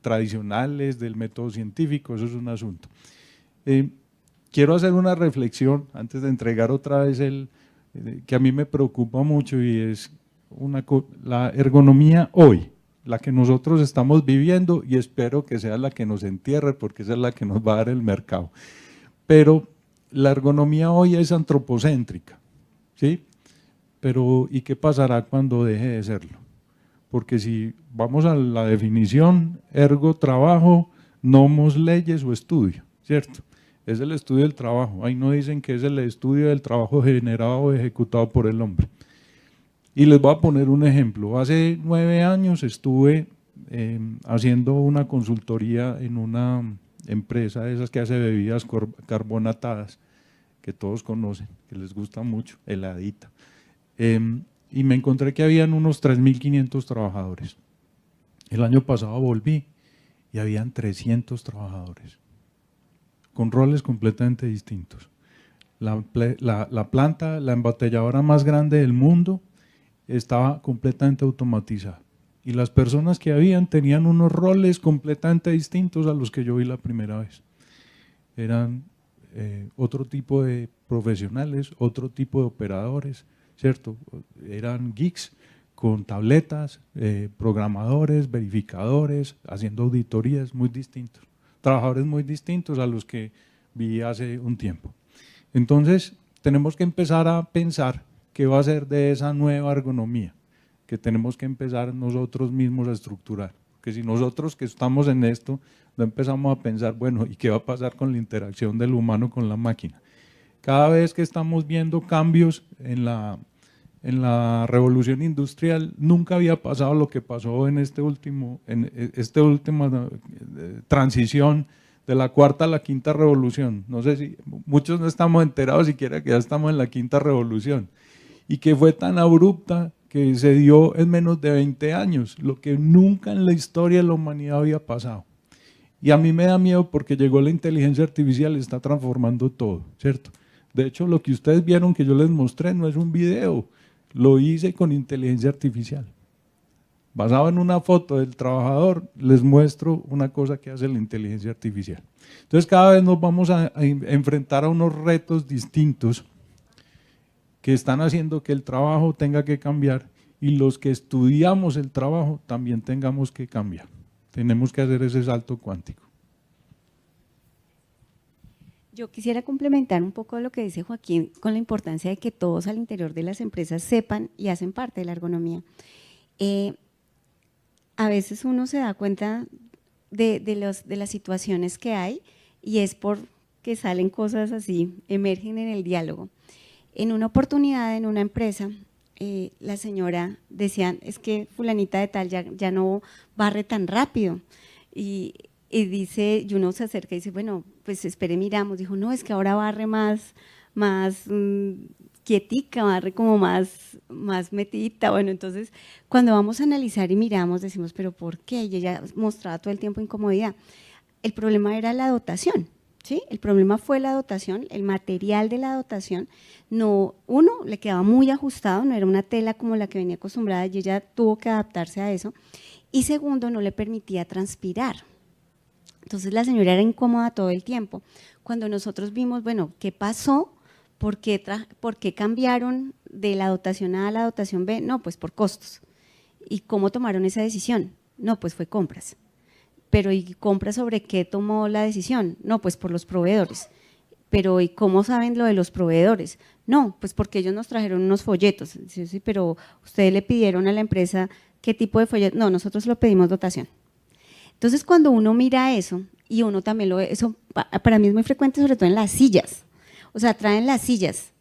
tradicionales del método científico, eso es un asunto. Quiero hacer una reflexión antes de entregar otra vez que a mí me preocupa mucho y es la ergonomía hoy, la que nosotros estamos viviendo, y espero que sea la que nos entierre, porque esa es la que nos va a dar el mercado. Pero la ergonomía hoy es antropocéntrica, ¿sí? Pero ¿y qué pasará cuando deje de serlo? Porque si vamos a la definición, ergo, trabajo, nomos, leyes o estudio, ¿cierto? Es el estudio del trabajo. Ahí no dicen que es el estudio del trabajo generado o ejecutado por el hombre. Y les voy a poner un ejemplo. Hace 9 años estuve haciendo una consultoría en una empresa de esas que hace bebidas carbonatadas, que todos conocen, que les gusta mucho, heladita. Y me encontré que habían unos 3.500 trabajadores. El año pasado volví y habían 300 trabajadores, con roles completamente distintos. La planta, la embotelladora más grande del mundo, estaba completamente automatizada. Y las personas que habían tenían unos roles completamente distintos a los que yo vi la primera vez. Eran otro tipo de profesionales, otro tipo de operadores, ¿cierto? Eran geeks con tabletas, programadores, verificadores, haciendo auditorías muy distintos. Trabajadores muy distintos a los que vi hace un tiempo. Entonces, tenemos que empezar a pensar qué va a ser de esa nueva ergonomía, que tenemos que empezar nosotros mismos a estructurar. Que si nosotros que estamos en esto no empezamos a pensar, bueno, ¿y qué va a pasar con la interacción del humano con la máquina? Cada vez que estamos viendo cambios en la revolución industrial, nunca había pasado lo que pasó en esta última transición de la cuarta a la quinta revolución. No sé si muchos no estamos enterados siquiera que ya estamos en la quinta revolución, y que fue tan abrupta que se dio en menos de 20 años, lo que nunca en la historia de la humanidad había pasado. Y a mí me da miedo porque llegó la inteligencia artificial y está transformando todo, ¿cierto? De hecho, lo que ustedes vieron que yo les mostré no es un video, lo hice con inteligencia artificial. Basado en una foto del trabajador, les muestro una cosa que hace la inteligencia artificial. Entonces, cada vez nos vamos a enfrentar a unos retos distintos que están haciendo que el trabajo tenga que cambiar, y los que estudiamos el trabajo también tengamos que cambiar. Tenemos que hacer ese salto cuántico. Yo quisiera complementar un poco lo que dice Joaquín con la importancia de que todos al interior de las empresas sepan y hacen parte de la ergonomía. A veces uno se da cuenta de las situaciones que hay, y es porque salen cosas así, emergen en el diálogo. En una oportunidad en una empresa, la señora decía, es que fulanita de tal ya no barre tan rápido, y dice, y uno se acerca y dice, bueno, pues espere, miramos. Dijo, no, es que ahora barre más quietica, barre como más metidita. Bueno, entonces cuando vamos a analizar y miramos, decimos, pero ¿por qué? Y ella mostraba todo el tiempo incomodidad. El problema era la dotación, ¿sí? El problema fue la dotación, el material de la dotación. No, uno, le quedaba muy ajustado, no era una tela como la que venía acostumbrada, y ella tuvo que adaptarse a eso. Y segundo, no le permitía transpirar. Entonces la señora era incómoda todo el tiempo. Cuando nosotros vimos, bueno, ¿qué pasó? ¿Por qué cambiaron de la dotación A a la dotación B? No, pues por costos. ¿Y cómo tomaron esa decisión? No, pues fue compras. Pero ¿y compras sobre qué tomó la decisión? No, pues por los proveedores. Pero ¿y cómo saben lo de los proveedores? No, pues porque ellos nos trajeron unos folletos. Sí, sí, pero ustedes le pidieron a la empresa qué tipo de folletos. No, nosotros lo pedimos dotación. Entonces, cuando uno mira eso, y uno también lo ve, eso para mí es muy frecuente, sobre todo en las sillas. O sea, traen las sillas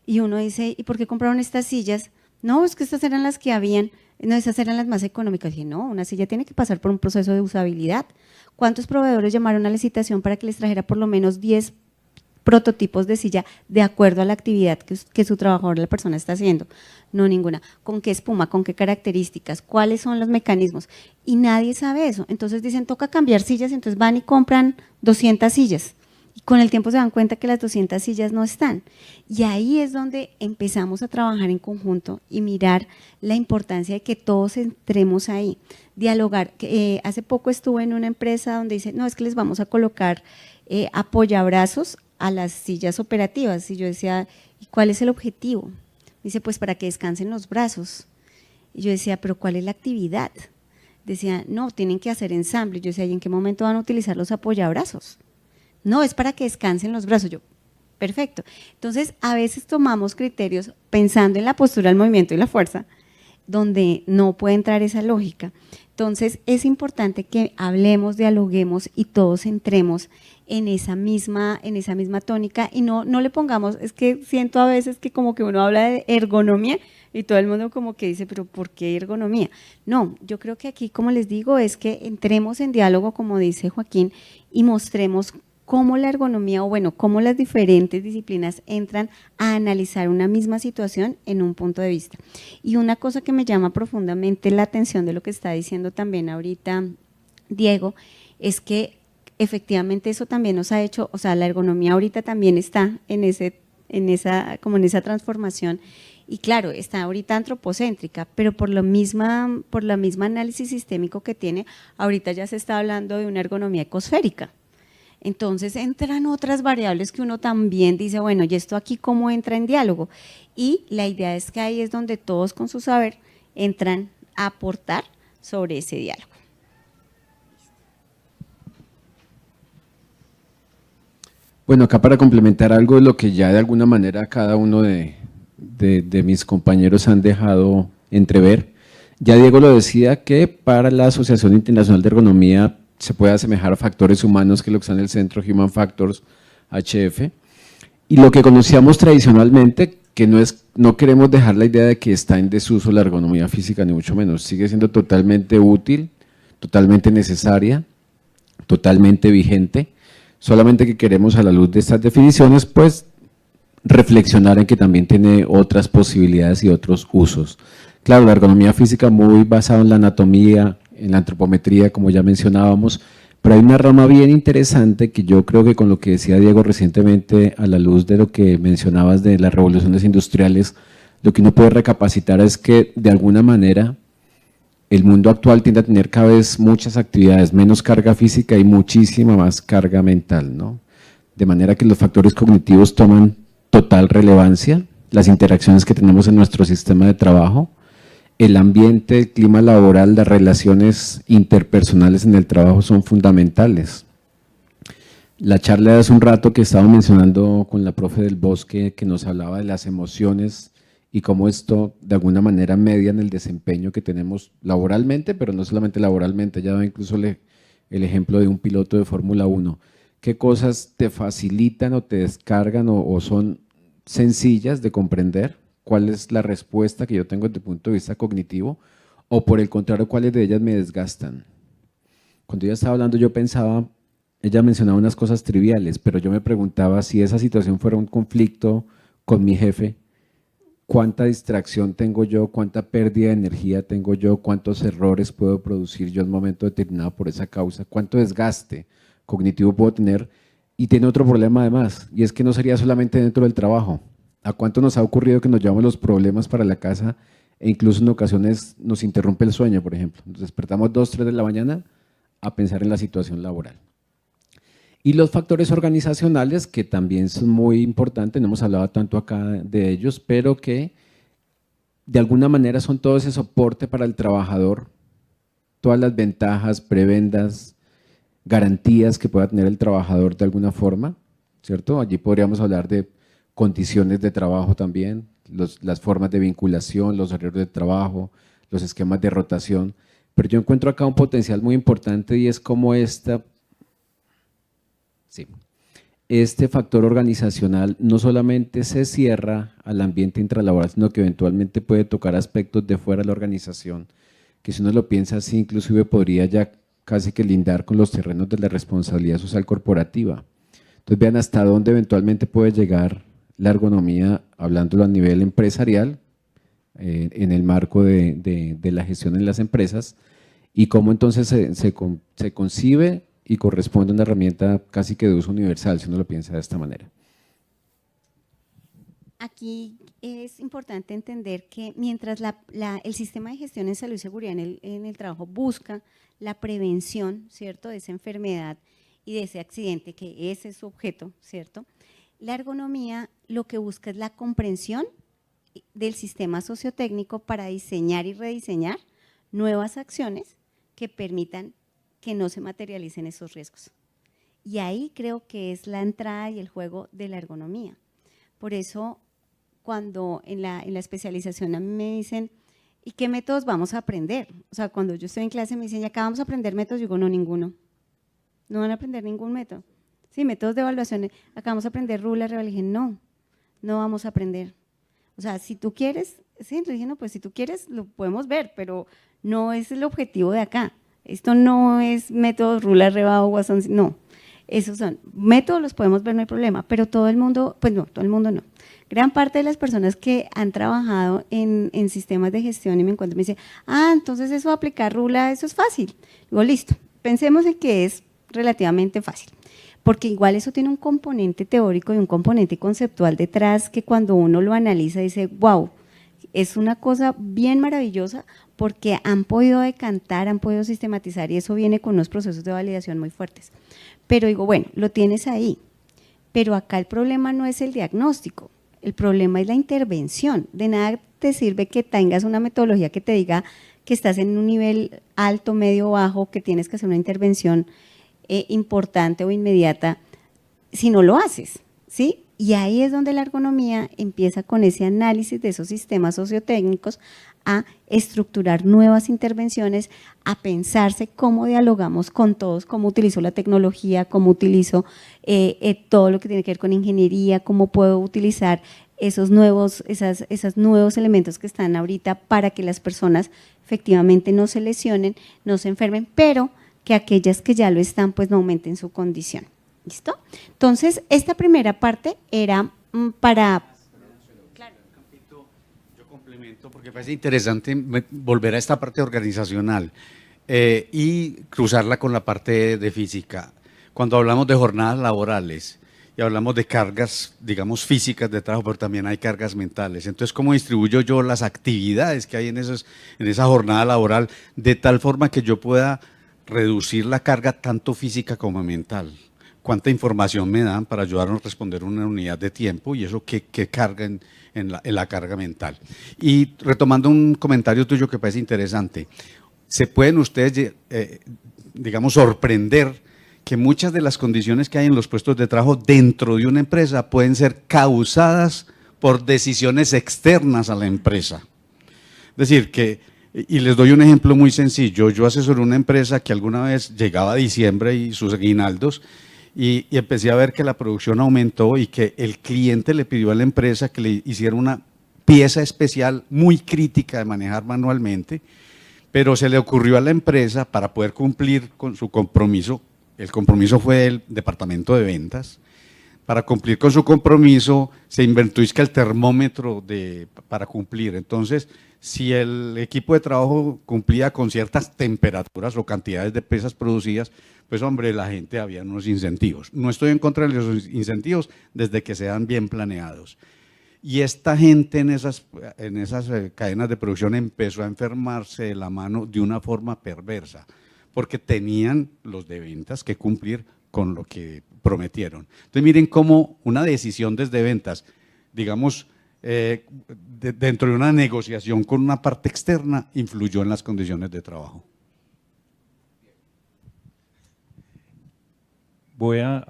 y uno dice, ¿y por qué compraron estas sillas? No, es que estas eran las que habían, no, esas eran las más económicas. Y dije, no, una silla tiene que pasar por un proceso de usabilidad. ¿Cuántos proveedores llamaron a licitación para que les trajera por lo menos 10 prototipos de silla de acuerdo a la actividad que su trabajador, la persona, está haciendo? No, ninguna. ¿Con qué espuma? ¿Con qué características? ¿Cuáles son los mecanismos? Y nadie sabe eso. Entonces dicen, toca cambiar sillas, y entonces van y compran 200 sillas. Y con el tiempo se dan cuenta que las 200 sillas no están. Y ahí es donde empezamos a trabajar en conjunto y mirar la importancia de que todos entremos ahí, dialogar. Hace poco estuve en una empresa donde dice, no, es que les vamos a colocar apoyabrazos a las sillas operativas. Y yo decía, ¿y cuál es el objetivo? Dice, pues para que descansen los brazos. Y yo decía, ¿pero cuál es la actividad? Decía, no, tienen que hacer ensamble. Yo decía, ¿y en qué momento van a utilizar los apoyabrazos? No, es para que descansen los brazos. Yo, perfecto. Entonces, a veces tomamos criterios pensando en la postura, el movimiento y la fuerza, donde no puede entrar esa lógica. Entonces, es importante que hablemos, dialoguemos y todos entremos en esa misma tónica y no le pongamos, es que siento a veces que como que uno habla de ergonomía y todo el mundo como que dice, pero ¿por qué ergonomía? No, yo creo que aquí, como les digo, es que entremos en diálogo, como dice Joaquín, y mostremos cómo la ergonomía, o bueno, cómo las diferentes disciplinas entran a analizar una misma situación en un punto de vista. Y una cosa que me llama profundamente la atención de lo que está diciendo también ahorita Diego, es que efectivamente eso también nos ha hecho, o sea, la ergonomía ahorita también está en esa transformación, y claro, está ahorita antropocéntrica, pero por la misma análisis sistémico que tiene, ahorita ya se está hablando de una ergonomía ecosférica. Entonces entran otras variables que uno también dice, bueno, ¿y esto aquí cómo entra en diálogo? Y la idea es que ahí es donde todos con su saber entran a aportar sobre ese diálogo. Bueno, acá para complementar algo de lo que ya de alguna manera cada uno de mis compañeros han dejado entrever, ya Diego lo decía que para la Asociación Internacional de Ergonomía se puede asemejar a factores humanos, que es lo que está en el centro Human Factors, HF, y lo que conocíamos tradicionalmente, que no queremos dejar la idea de que está en desuso la ergonomía física, ni mucho menos, sigue siendo totalmente útil, totalmente necesaria, totalmente vigente, solamente que queremos a la luz de estas definiciones, pues reflexionar en que también tiene otras posibilidades y otros usos. Claro, la ergonomía física muy basada en la anatomía, en la antropometría, como ya mencionábamos, pero hay una rama bien interesante que yo creo que con lo que decía Diego recientemente, a la luz de lo que mencionabas de las revoluciones industriales, lo que uno puede recapacitar es que de alguna manera el mundo actual tiende a tener cada vez muchas actividades, menos carga física y muchísima más carga mental, ¿no? De manera que los factores cognitivos toman total relevancia, las interacciones que tenemos en nuestro sistema de trabajo, el ambiente, el clima laboral, las relaciones interpersonales en el trabajo son fundamentales. La charla de hace un rato que estaba mencionando con la profe del Bosque, que nos hablaba de las emociones y cómo esto de alguna manera media en el desempeño que tenemos laboralmente, pero no solamente laboralmente, ya daba incluso el ejemplo de un piloto de Fórmula 1. ¿Qué cosas te facilitan o te descargan o son sencillas de comprender? ¿Cuál es la respuesta que yo tengo desde el punto de vista cognitivo? O por el contrario, ¿cuáles de ellas me desgastan? Cuando ella estaba hablando yo pensaba, ella mencionaba unas cosas triviales, pero yo me preguntaba si esa situación fuera un conflicto con mi jefe, ¿cuánta distracción tengo yo? ¿Cuánta pérdida de energía tengo yo? ¿Cuántos errores puedo producir yo en un momento determinado por esa causa? ¿Cuánto desgaste cognitivo puedo tener? Y tiene otro problema además, y es que no sería solamente dentro del trabajo. ¿A cuánto nos ha ocurrido que nos llevamos los problemas para la casa e incluso en ocasiones nos interrumpe el sueño, por ejemplo? Nos despertamos 2, 3 de la mañana a pensar en la situación laboral. Y los factores organizacionales, que también son muy importantes, no hemos hablado tanto acá de ellos, pero que de alguna manera son todo ese soporte para el trabajador, todas las ventajas, prebendas, garantías que pueda tener el trabajador de alguna forma, ¿cierto? Allí podríamos hablar de condiciones de trabajo también, las formas de vinculación, los horarios de trabajo, los esquemas de rotación, pero yo encuentro acá un potencial muy importante y es como este factor organizacional no solamente se cierra al ambiente intralaboral, sino que eventualmente puede tocar aspectos de fuera de la organización, que si uno lo piensa así, inclusive podría ya casi que lindar con los terrenos de la responsabilidad social corporativa. Entonces vean hasta dónde eventualmente puede llegar la ergonomía, hablándolo a nivel empresarial, en el marco de la gestión en las empresas, y cómo entonces se concibe y corresponde a una herramienta casi que de uso universal, si uno lo piensa de esta manera. Aquí es importante entender que mientras el sistema de gestión en salud y seguridad en el trabajo busca la prevención, ¿cierto?, de esa enfermedad y de ese accidente, que ese es su objeto, ¿cierto?, la ergonomía lo que busca es la comprensión del sistema sociotécnico para diseñar y rediseñar nuevas acciones que permitan que no se materialicen esos riesgos. Y ahí creo que es la entrada y el juego de la ergonomía. Por eso, cuando en la especialización a mí me dicen, ¿y qué métodos vamos a aprender? O sea, cuando yo estoy en clase me dicen, ¿y acá vamos a aprender métodos? Yo digo, no, ninguno. No van a aprender ningún método. Sí, métodos de evaluación, acá vamos a aprender ruler, le dije, no, no vamos a aprender. O sea, si tú quieres, sí, entonces dije, no, pues si tú quieres lo podemos ver, pero no es el objetivo de acá. Esto no es métodos ruler, rebado, Watson, no. Esos son métodos, los podemos ver, no hay problema, pero todo el mundo, pues no, todo el mundo no. Gran parte de las personas que han trabajado en sistemas de gestión y me encuentro, me dicen, entonces eso de aplicar rula, eso es fácil. Digo, listo, pensemos en que es relativamente fácil, porque igual eso tiene un componente teórico y un componente conceptual detrás que cuando uno lo analiza dice, wow, es una cosa bien maravillosa porque han podido decantar, han podido sistematizar y eso viene con unos procesos de validación muy fuertes. Pero digo, bueno, lo tienes ahí, pero acá el problema no es el diagnóstico, el problema es la intervención. De nada te sirve que tengas una metodología que te diga que estás en un nivel alto, medio, bajo, que tienes que hacer una intervención importante o inmediata si no lo haces, ¿sí? Y ahí es donde la ergonomía empieza con ese análisis de esos sistemas sociotécnicos a estructurar nuevas intervenciones, a pensarse cómo dialogamos con todos, cómo utilizo la tecnología, cómo utilizo todo lo que tiene que ver con ingeniería, cómo puedo utilizar esos nuevos elementos que están ahorita para que las personas efectivamente no se lesionen, no se enfermen, pero que aquellas que ya lo están pues no aumenten su condición. ¿Listo? Entonces, esta primera parte era para… Yo complemento porque parece interesante volver a esta parte organizacional y cruzarla con la parte de física. Cuando hablamos de jornadas laborales y hablamos de cargas, digamos, físicas de trabajo, pero también hay cargas mentales. Entonces, ¿cómo distribuyo yo las actividades que hay en esa jornada laboral de tal forma que yo pueda reducir la carga tanto física como mental? ¿Cuánta información me dan para ayudarnos a responder una unidad de tiempo y eso qué carga en la carga mental? Y retomando un comentario tuyo que parece interesante, ¿se pueden ustedes, digamos, sorprender que muchas de las condiciones que hay en los puestos de trabajo dentro de una empresa pueden ser causadas por decisiones externas a la empresa? Es decir, y les doy un ejemplo muy sencillo, yo asesoré una empresa que alguna vez llegaba a diciembre y sus aguinaldos, y empecé a ver que la producción aumentó y que el cliente le pidió a la empresa que le hiciera una pieza especial muy crítica de manejar manualmente, pero se le ocurrió a la empresa para poder cumplir con su compromiso, el compromiso fue el departamento de ventas, para cumplir con su compromiso se inventó el termómetro para cumplir. Entonces, si el equipo de trabajo cumplía con ciertas temperaturas o cantidades de piezas producidas, pues hombre, la gente había unos incentivos. No estoy en contra de los incentivos desde que sean bien planeados. Y esta gente en esas cadenas de producción empezó a enfermarse de la mano de una forma perversa, porque tenían los de ventas que cumplir con lo que prometieron. Entonces miren cómo una decisión desde ventas, digamos, dentro de una negociación con una parte externa, influyó en las condiciones de trabajo. Voy a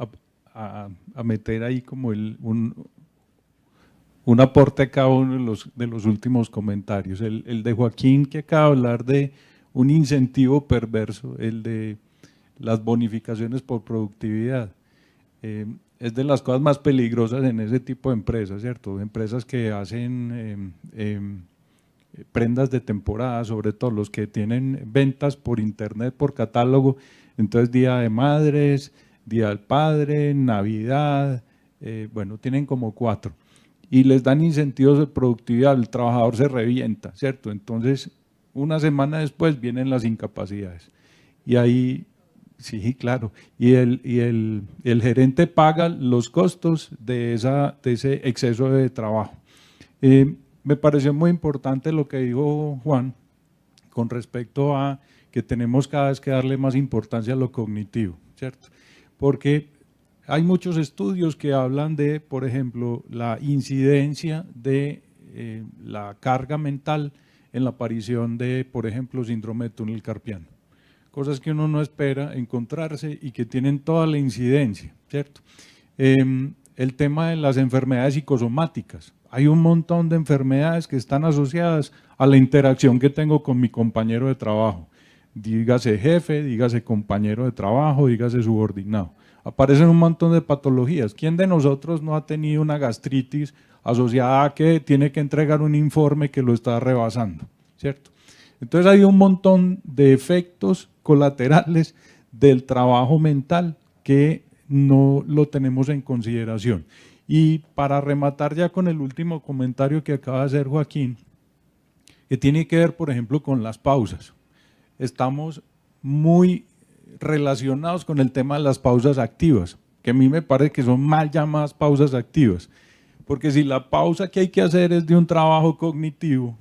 meter ahí como un aporte a cada uno de los últimos comentarios. El de Joaquín, que acaba de hablar de un incentivo perverso, el de las bonificaciones por productividad. Es de las cosas más peligrosas en ese tipo de empresas, ¿cierto? Empresas que hacen prendas de temporada, sobre todo los que tienen ventas por internet, por catálogo, entonces Día de Madres, Día del Padre, Navidad, bueno, tienen como 4. Y les dan incentivos de productividad, el trabajador se revienta, ¿cierto? Entonces, una semana después vienen las incapacidades. Y ahí, sí, claro, y el gerente paga los costos de ese exceso de trabajo. Me pareció muy importante lo que dijo Juan con respecto a que tenemos cada vez que darle más importancia a lo cognitivo, ¿cierto? Porque hay muchos estudios que hablan de, por ejemplo, la incidencia de la carga mental en la aparición de, por ejemplo, síndrome de túnel carpiano. Cosas que uno no espera encontrarse y que tienen toda la incidencia, ¿cierto? El tema de las enfermedades psicosomáticas. Hay un montón de enfermedades que están asociadas a la interacción que tengo con mi compañero de trabajo. Dígase jefe, dígase compañero de trabajo, dígase subordinado. Aparecen un montón de patologías. ¿Quién de nosotros no ha tenido una gastritis asociada a que tiene que entregar un informe que lo está rebasando, ¿cierto? Entonces hay un montón de efectos colaterales del trabajo mental que no lo tenemos en consideración. Y para rematar ya con el último comentario que acaba de hacer Joaquín, que tiene que ver, por ejemplo, con las pausas. Estamos muy relacionados con el tema de las pausas activas, que a mí me parece que son mal llamadas pausas activas, porque si la pausa que hay que hacer es de un trabajo cognitivo,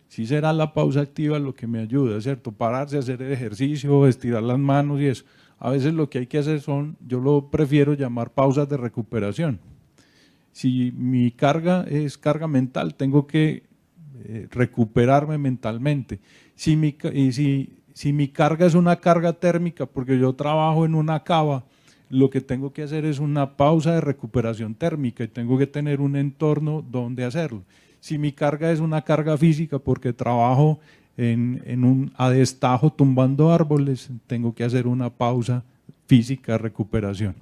sí será la pausa activa lo que me ayuda, ¿cierto? Pararse, hacer el ejercicio, estirar las manos y eso. A veces lo que hay que hacer yo lo prefiero llamar pausas de recuperación. Si mi carga es carga mental, tengo que recuperarme mentalmente. Si mi carga es una carga térmica, porque yo trabajo en una cava, lo que tengo que hacer es una pausa de recuperación térmica y tengo que tener un entorno donde hacerlo. Si mi carga es una carga física, porque trabajo en un adestajo tumbando árboles, tengo que hacer una pausa física de recuperación.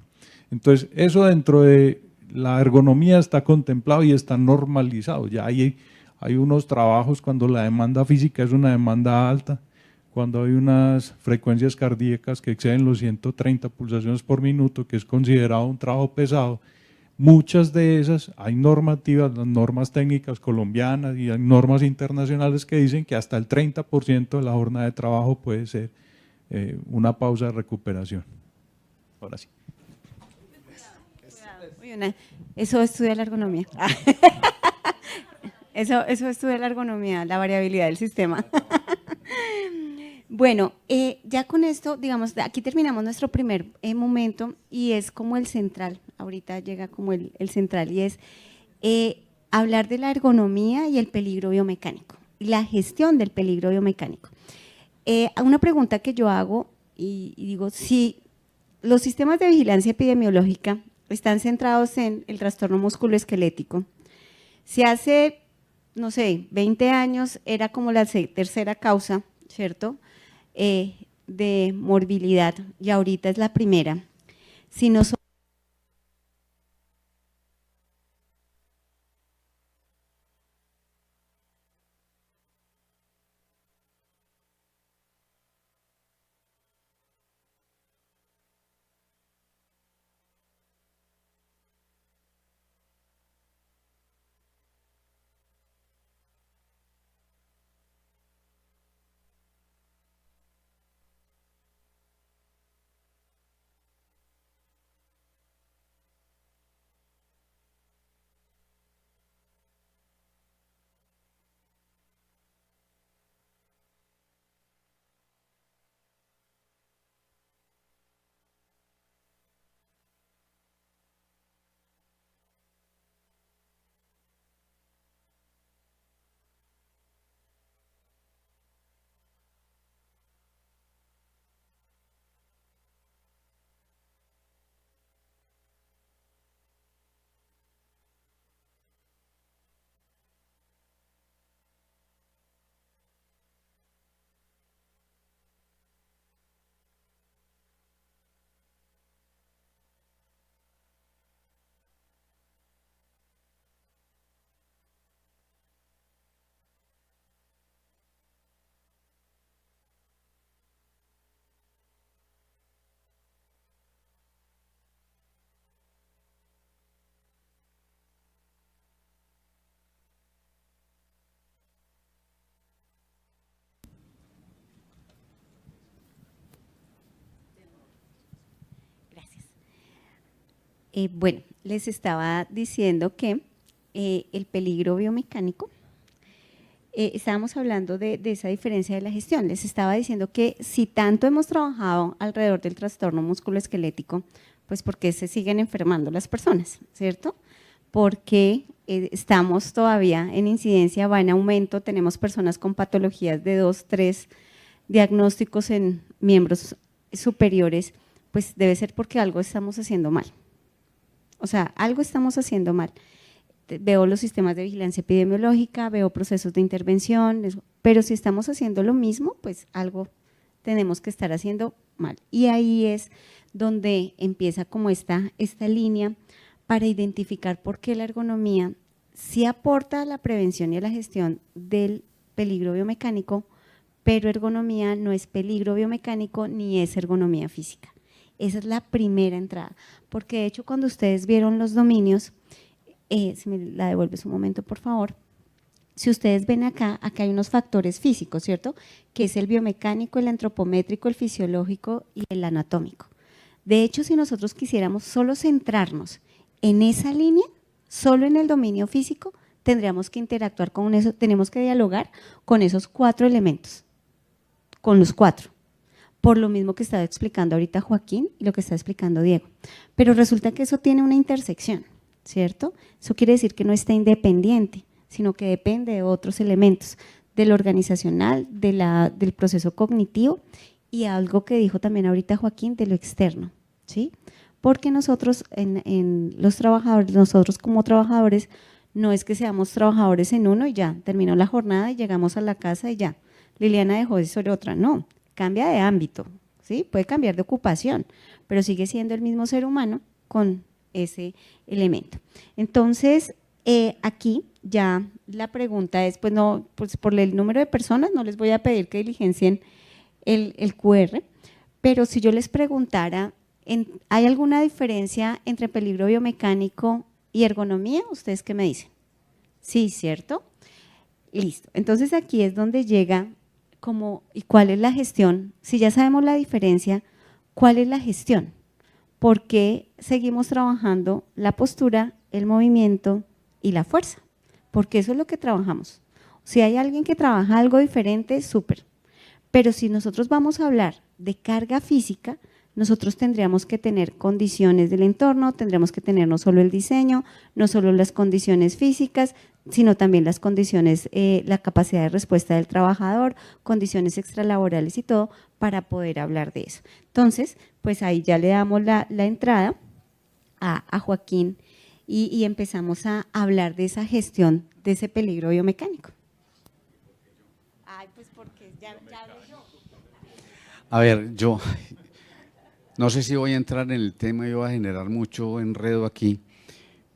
Entonces, eso dentro de la ergonomía está contemplado y está normalizado. Ya hay unos trabajos cuando la demanda física es una demanda alta, cuando hay unas frecuencias cardíacas que exceden los 130 pulsaciones por minuto, que es considerado un trabajo pesado. Muchas de esas, hay normativas, las normas técnicas colombianas y hay normas internacionales que dicen que hasta el 30% de la jornada de trabajo puede ser una pausa de recuperación. Ahora sí. Eso estudia la ergonomía. Eso estudia la ergonomía, la variabilidad del sistema. Bueno, ya con esto, digamos, aquí terminamos nuestro primer momento y es como el central, ahorita llega como el central y es hablar de la ergonomía y el peligro biomecánico, y la gestión del peligro biomecánico. Una pregunta que yo hago y digo, si los sistemas de vigilancia epidemiológica están centrados en el trastorno musculoesquelético, si hace, no sé, 20 años era como la tercera causa, ¿cierto?, de morbilidad y ahorita es la primera. Si nosotros bueno, les estaba diciendo que el peligro biomecánico, estábamos hablando de esa diferencia de la gestión. Les estaba diciendo que si tanto hemos trabajado alrededor del trastorno musculoesquelético, pues ¿por qué se siguen enfermando las personas, cierto? Porque estamos todavía en incidencia, va en aumento, tenemos personas con patologías de 2, 3 diagnósticos en miembros superiores, pues debe ser porque algo estamos haciendo mal. O sea, algo estamos haciendo mal. Veo los sistemas de vigilancia epidemiológica, veo procesos de intervención, pero si estamos haciendo lo mismo, pues algo tenemos que estar haciendo mal. Y ahí es donde empieza como esta línea para identificar por qué la ergonomía sí aporta a la prevención y a la gestión del peligro biomecánico, pero ergonomía no es peligro biomecánico ni es ergonomía física. Esa es la primera entrada, porque de hecho cuando ustedes vieron los dominios, si me la devuelves un momento por favor, si ustedes ven acá hay unos factores físicos, ¿cierto? Que es el biomecánico, el antropométrico, el fisiológico y el anatómico. De hecho, si nosotros quisiéramos solo centrarnos en esa línea, solo en el dominio físico, tendríamos que interactuar con eso, tenemos que dialogar con esos 4 elementos, con los 4. Por lo mismo que estaba explicando ahorita Joaquín y lo que está explicando Diego. Pero resulta que eso tiene una intersección, ¿cierto? Eso quiere decir que no está independiente, sino que depende de otros elementos, del organizacional, del proceso cognitivo y algo que dijo también ahorita Joaquín, de lo externo, ¿sí? Porque nosotros, en los trabajadores, nosotros como trabajadores, no es que seamos trabajadores en uno y ya, terminó la jornada y llegamos a la casa y ya, Liliana dejó de ser otra, no, cambia de ámbito, ¿sí? Puede cambiar de ocupación, pero sigue siendo el mismo ser humano con ese elemento. Entonces, aquí ya la pregunta es, pues no, pues por el número de personas no les voy a pedir que diligencien el QR, pero si yo les preguntara, ¿hay alguna diferencia entre peligro biomecánico y ergonomía? ¿Ustedes qué me dicen? Sí, ¿cierto? Listo. Entonces aquí es donde llega como, ¿y cuál es la gestión? Si ya sabemos la diferencia, ¿cuál es la gestión? ¿Por qué seguimos trabajando la postura, el movimiento y la fuerza? Porque eso es lo que trabajamos. Si hay alguien que trabaja algo diferente, súper. Pero si nosotros vamos a hablar de carga física, nosotros tendríamos que tener condiciones del entorno, tendríamos que tener no solo el diseño, no solo las condiciones físicas, sino también las condiciones, la capacidad de respuesta del trabajador, condiciones extralaborales y todo, para poder hablar de eso. Entonces, pues ahí ya le damos la entrada a Joaquín y empezamos a hablar de esa gestión de ese peligro biomecánico. Ay, pues porque ya hablo yo. A ver, yo no sé si voy a entrar en el tema y voy a generar mucho enredo aquí,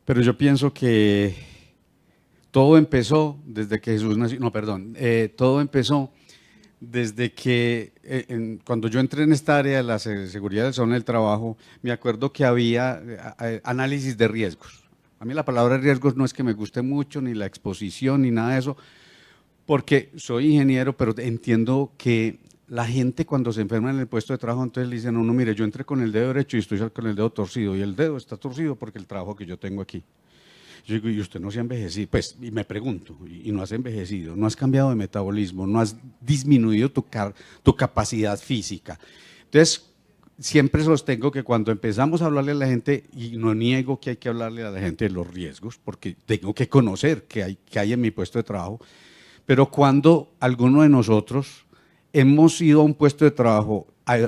pero yo pienso que todo empezó desde que Jesús nació, no, perdón, todo empezó desde que cuando yo entré en esta área de la seguridad del salud del trabajo, me acuerdo que había análisis de riesgos. A mí la palabra riesgos no es que me guste mucho, ni la exposición, ni nada de eso, porque soy ingeniero, pero entiendo que la gente cuando se enferma en el puesto de trabajo, entonces le dicen, no, mire, yo entré con el dedo derecho y estoy con el dedo torcido, y el dedo está torcido porque el trabajo que yo tengo aquí. Yo digo, ¿y usted no se ha envejecido? Pues, y me pregunto, y no has envejecido, no has cambiado de metabolismo, no has disminuido tu capacidad física. Entonces, siempre sostengo que cuando empezamos a hablarle a la gente, y no niego que hay que hablarle a la gente de los riesgos, porque tengo que conocer qué hay en mi puesto de trabajo, pero cuando alguno de nosotros hemos ido a un puesto de trabajo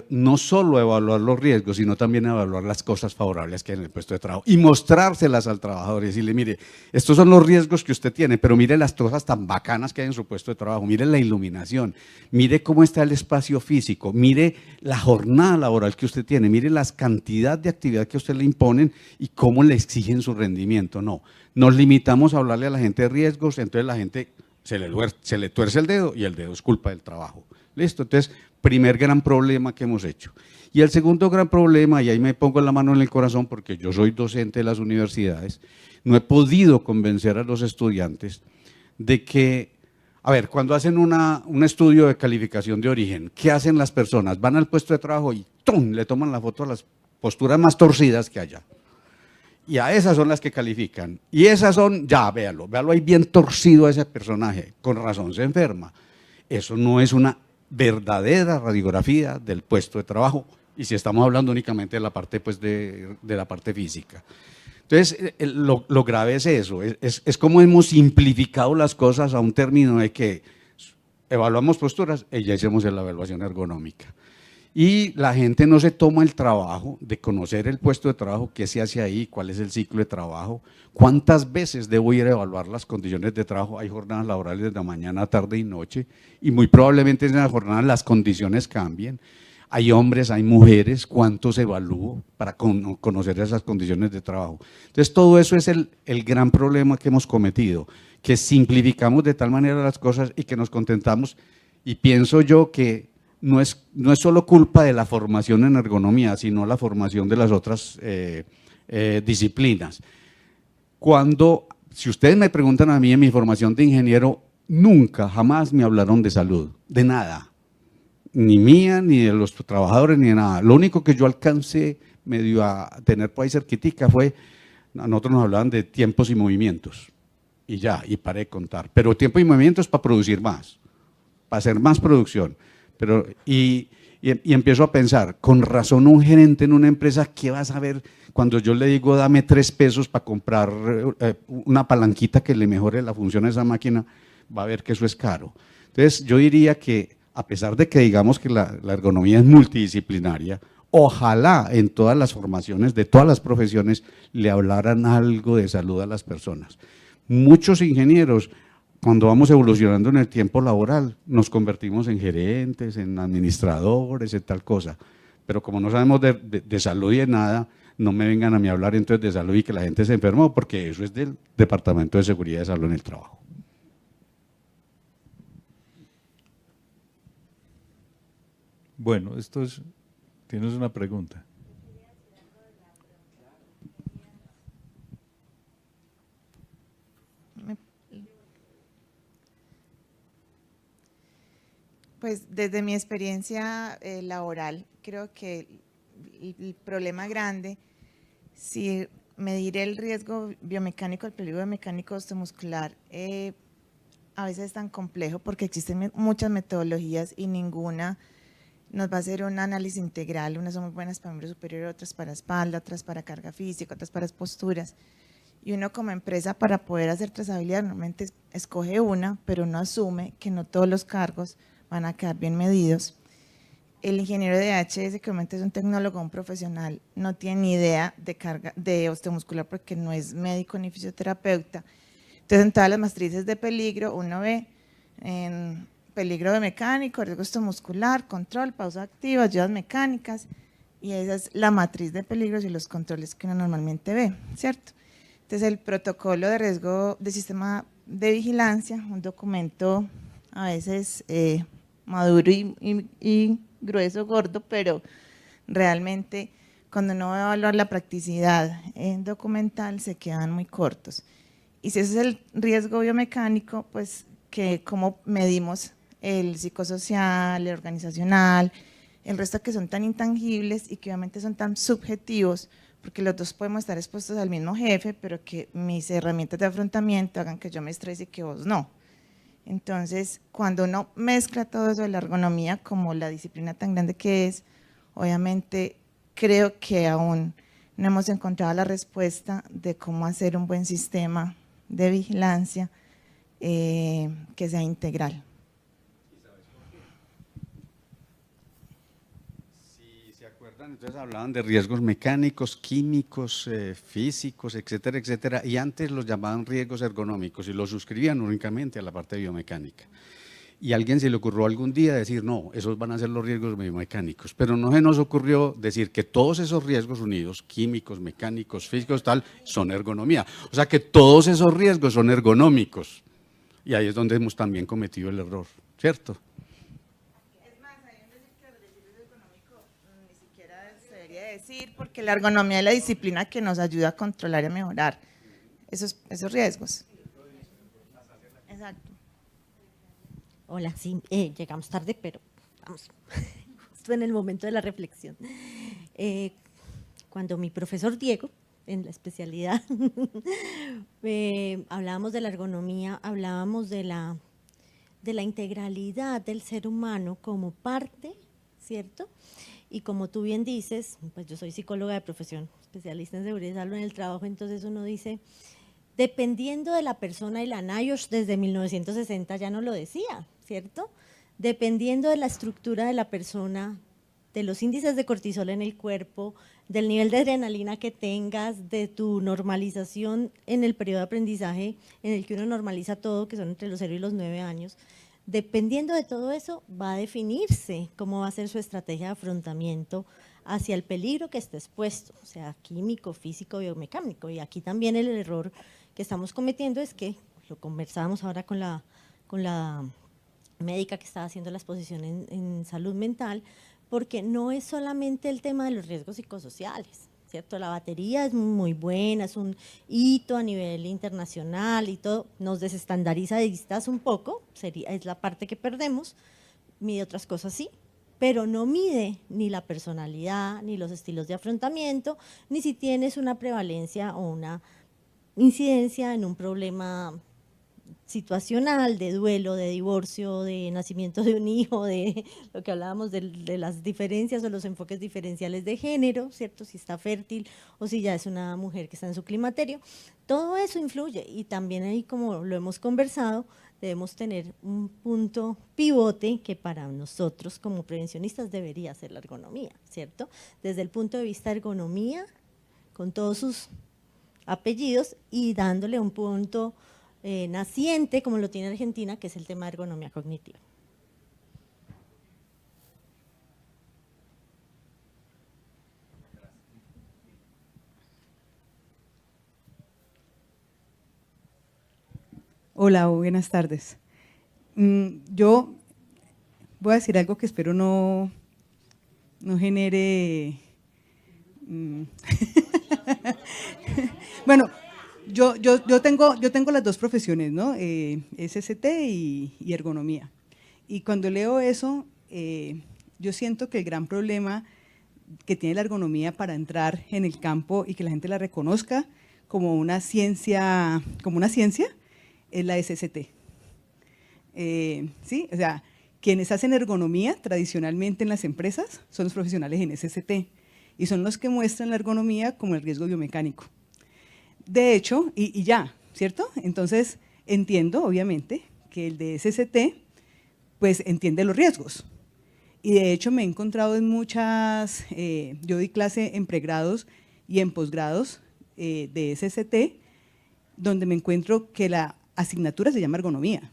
no solo a evaluar los riesgos, sino también a evaluar las cosas favorables que hay en el puesto de trabajo y mostrárselas al trabajador y decirle, mire, estos son los riesgos que usted tiene, pero mire las cosas tan bacanas que hay en su puesto de trabajo, mire la iluminación, mire cómo está el espacio físico, mire la jornada laboral que usted tiene, mire las cantidad de actividad que a usted le imponen y cómo le exigen su rendimiento. No, nos limitamos a hablarle a la gente de riesgos, entonces la gente se le tuerce el dedo y el dedo es culpa del trabajo. ¿Listo? Entonces, primer gran problema que hemos hecho. Y el segundo gran problema, y ahí me pongo la mano en el corazón porque yo soy docente de las universidades, no he podido convencer a los estudiantes de que, a ver, cuando hacen un estudio de calificación de origen, ¿qué hacen las personas? Van al puesto de trabajo y ¡tum!, le toman la foto a las posturas más torcidas que haya. Y a esas son las que califican. Y esas son, ya, véalo ahí bien torcido a ese personaje, con razón se enferma. Eso no es una verdadera radiografía del puesto de trabajo, y si estamos hablando únicamente de la parte, pues, de la parte física. Entonces, lo grave es eso, es como hemos simplificado las cosas a un término de que evaluamos posturas y ya hicimos la evaluación ergonómica. Y la gente no se toma el trabajo de conocer el puesto de trabajo, qué se hace ahí, cuál es el ciclo de trabajo, cuántas veces debo ir a evaluar las condiciones de trabajo. Hay jornadas laborales desde mañana, tarde y noche, y muy probablemente en esas jornadas las condiciones cambien. Hay hombres, hay mujeres, ¿cuántos evalúo para conocer esas condiciones de trabajo? Entonces, todo eso es el gran problema que hemos cometido, que simplificamos de tal manera las cosas y que nos contentamos, y pienso yo que no es solo culpa de la formación en ergonomía, sino la formación de las otras disciplinas. Si ustedes me preguntan a mí en mi formación de ingeniero, nunca, jamás me hablaron de salud, de nada, ni mía, ni de los trabajadores, ni de nada. Lo único que yo alcancé medio a tener por ahí cerquitica fue, a nosotros nos hablaban de tiempos y movimientos, y ya, y paré de contar. Pero tiempo y movimientos para producir más, para hacer más producción. Y empiezo a pensar, con razón un gerente en una empresa, ¿qué va a saber cuando yo le digo dame 3 pesos para comprar una palanquita que le mejore la función a esa máquina? Va a ver que eso es caro. Entonces yo diría que a pesar de que digamos que la ergonomía es multidisciplinaria, ojalá en todas las formaciones de todas las profesiones le hablaran algo de salud a las personas. Muchos ingenieros, cuando vamos evolucionando en el tiempo laboral, nos convertimos en gerentes, en administradores, en tal cosa. Pero como no sabemos de salud y de nada, no me vengan a mí a hablar entonces de salud y que la gente se enfermó, porque eso es del Departamento de Seguridad de Salud en el Trabajo. Bueno, tienes una pregunta. Pues desde mi experiencia laboral, creo que el problema grande, si medir el riesgo biomecánico, el peligro biomecánico osteomuscular, a veces es tan complejo porque existen muchas metodologías y ninguna nos va a hacer un análisis integral. Unas son muy buenas para miembro superior, otras para espalda, otras para carga física, otras para posturas. Y uno como empresa, para poder hacer trazabilidad, normalmente escoge una, pero no asume que no todos los cargos van a quedar bien medidos. El ingeniero de HS, que obviamente es un tecnólogo, un profesional, no tiene ni idea de carga de osteomuscular porque no es médico ni fisioterapeuta. Entonces, en todas las matrices de peligro, uno ve en peligro biomecánico, riesgo osteomuscular, control, pausa activa, ayudas mecánicas, y esa es la matriz de peligros y los controles que uno normalmente ve, ¿cierto? Entonces, el protocolo de riesgo de sistema de vigilancia, un documento a veces maduro y grueso, gordo, pero realmente cuando uno va a evaluar la practicidad en documental se quedan muy cortos. Y si ese es el riesgo biomecánico, pues que cómo medimos el psicosocial, el organizacional, el resto que son tan intangibles y que obviamente son tan subjetivos, porque los dos podemos estar expuestos al mismo jefe, pero que mis herramientas de afrontamiento hagan que yo me estrese y que vos no. Entonces, cuando uno mezcla todo eso de la ergonomía como la disciplina tan grande que es, obviamente creo que aún no hemos encontrado la respuesta de cómo hacer un buen sistema de vigilancia que sea integral. Si se acuerdan, entonces hablaban de riesgos mecánicos, químicos, físicos, etcétera, etcétera, y antes los llamaban riesgos ergonómicos y los suscribían únicamente a la parte biomecánica. Y a alguien se le ocurrió algún día decir, no, esos van a ser los riesgos biomecánicos, pero no se nos ocurrió decir que todos esos riesgos unidos, químicos, mecánicos, físicos, tal, son ergonomía. O sea que todos esos riesgos son ergonómicos. Y ahí es donde hemos también cometido el error, ¿cierto? Es más, hay un decir que el riesgo económico ni siquiera se debería decir, porque la ergonomía es la disciplina que nos ayuda a controlar y a mejorar esos riesgos. Exacto. Hola, sí, llegamos tarde, pero vamos, justo en el momento de la reflexión. Cuando mi profesor Diego, en la especialidad, hablábamos de la ergonomía, hablábamos de la integralidad del ser humano como parte, ¿cierto? Y como tú bien dices, pues yo soy psicóloga de profesión, especialista en seguridad y salud en el trabajo, entonces uno dice, dependiendo de la persona, y la NIOSH desde 1960 ya no lo decía, ¿cierto? Dependiendo de la estructura de la persona, de los índices de cortisol en el cuerpo, del nivel de adrenalina que tengas, de tu normalización en el periodo de aprendizaje en el que uno normaliza todo, que son entre los 0 y los 9 años, dependiendo de todo eso va a definirse cómo va a ser su estrategia de afrontamiento hacia el peligro que esté expuesto, o sea, químico, físico, biomecánico. Y aquí también el error que estamos cometiendo es que, lo conversábamos ahora con la médica que estaba haciendo la exposición en salud mental, porque no es solamente el tema de los riesgos psicosociales, ¿cierto? La batería es muy buena, es un hito a nivel internacional y todo, nos desestandariza de vistas un poco, es la parte que perdemos, mide otras cosas sí, pero no mide ni la personalidad, ni los estilos de afrontamiento, ni si tienes una prevalencia o una incidencia en un problema situacional, de duelo, de divorcio, de nacimiento de un hijo, de lo que hablábamos de las diferencias o los enfoques diferenciales de género, ¿cierto? Si está fértil o si ya es una mujer que está en su climaterio, todo eso influye y también ahí, como lo hemos conversado, debemos tener un punto pivote que para nosotros como prevencionistas debería ser la ergonomía, ¿cierto? Desde el punto de vista de ergonomía, con todos sus apellidos y dándole un punto naciente, como lo tiene Argentina, que es el tema de ergonomía cognitiva. Hola, buenas tardes. Yo voy a decir algo que espero no genere… Bueno, yo tengo las dos profesiones, ¿no? SST y ergonomía. Y cuando leo eso, yo siento que el gran problema que tiene la ergonomía para entrar en el campo y que la gente la reconozca como una ciencia, es la SST. ¿Sí? O sea, quienes hacen ergonomía tradicionalmente en las empresas son los profesionales en SST y son los que muestran la ergonomía como el riesgo biomecánico. De hecho, y ya, ¿cierto? Entonces, entiendo, obviamente, que el de SST, pues, entiende los riesgos. Y de hecho, me he encontrado en muchas, yo di clase en pregrados y en posgrados de SST, donde me encuentro que la asignatura se llama ergonomía,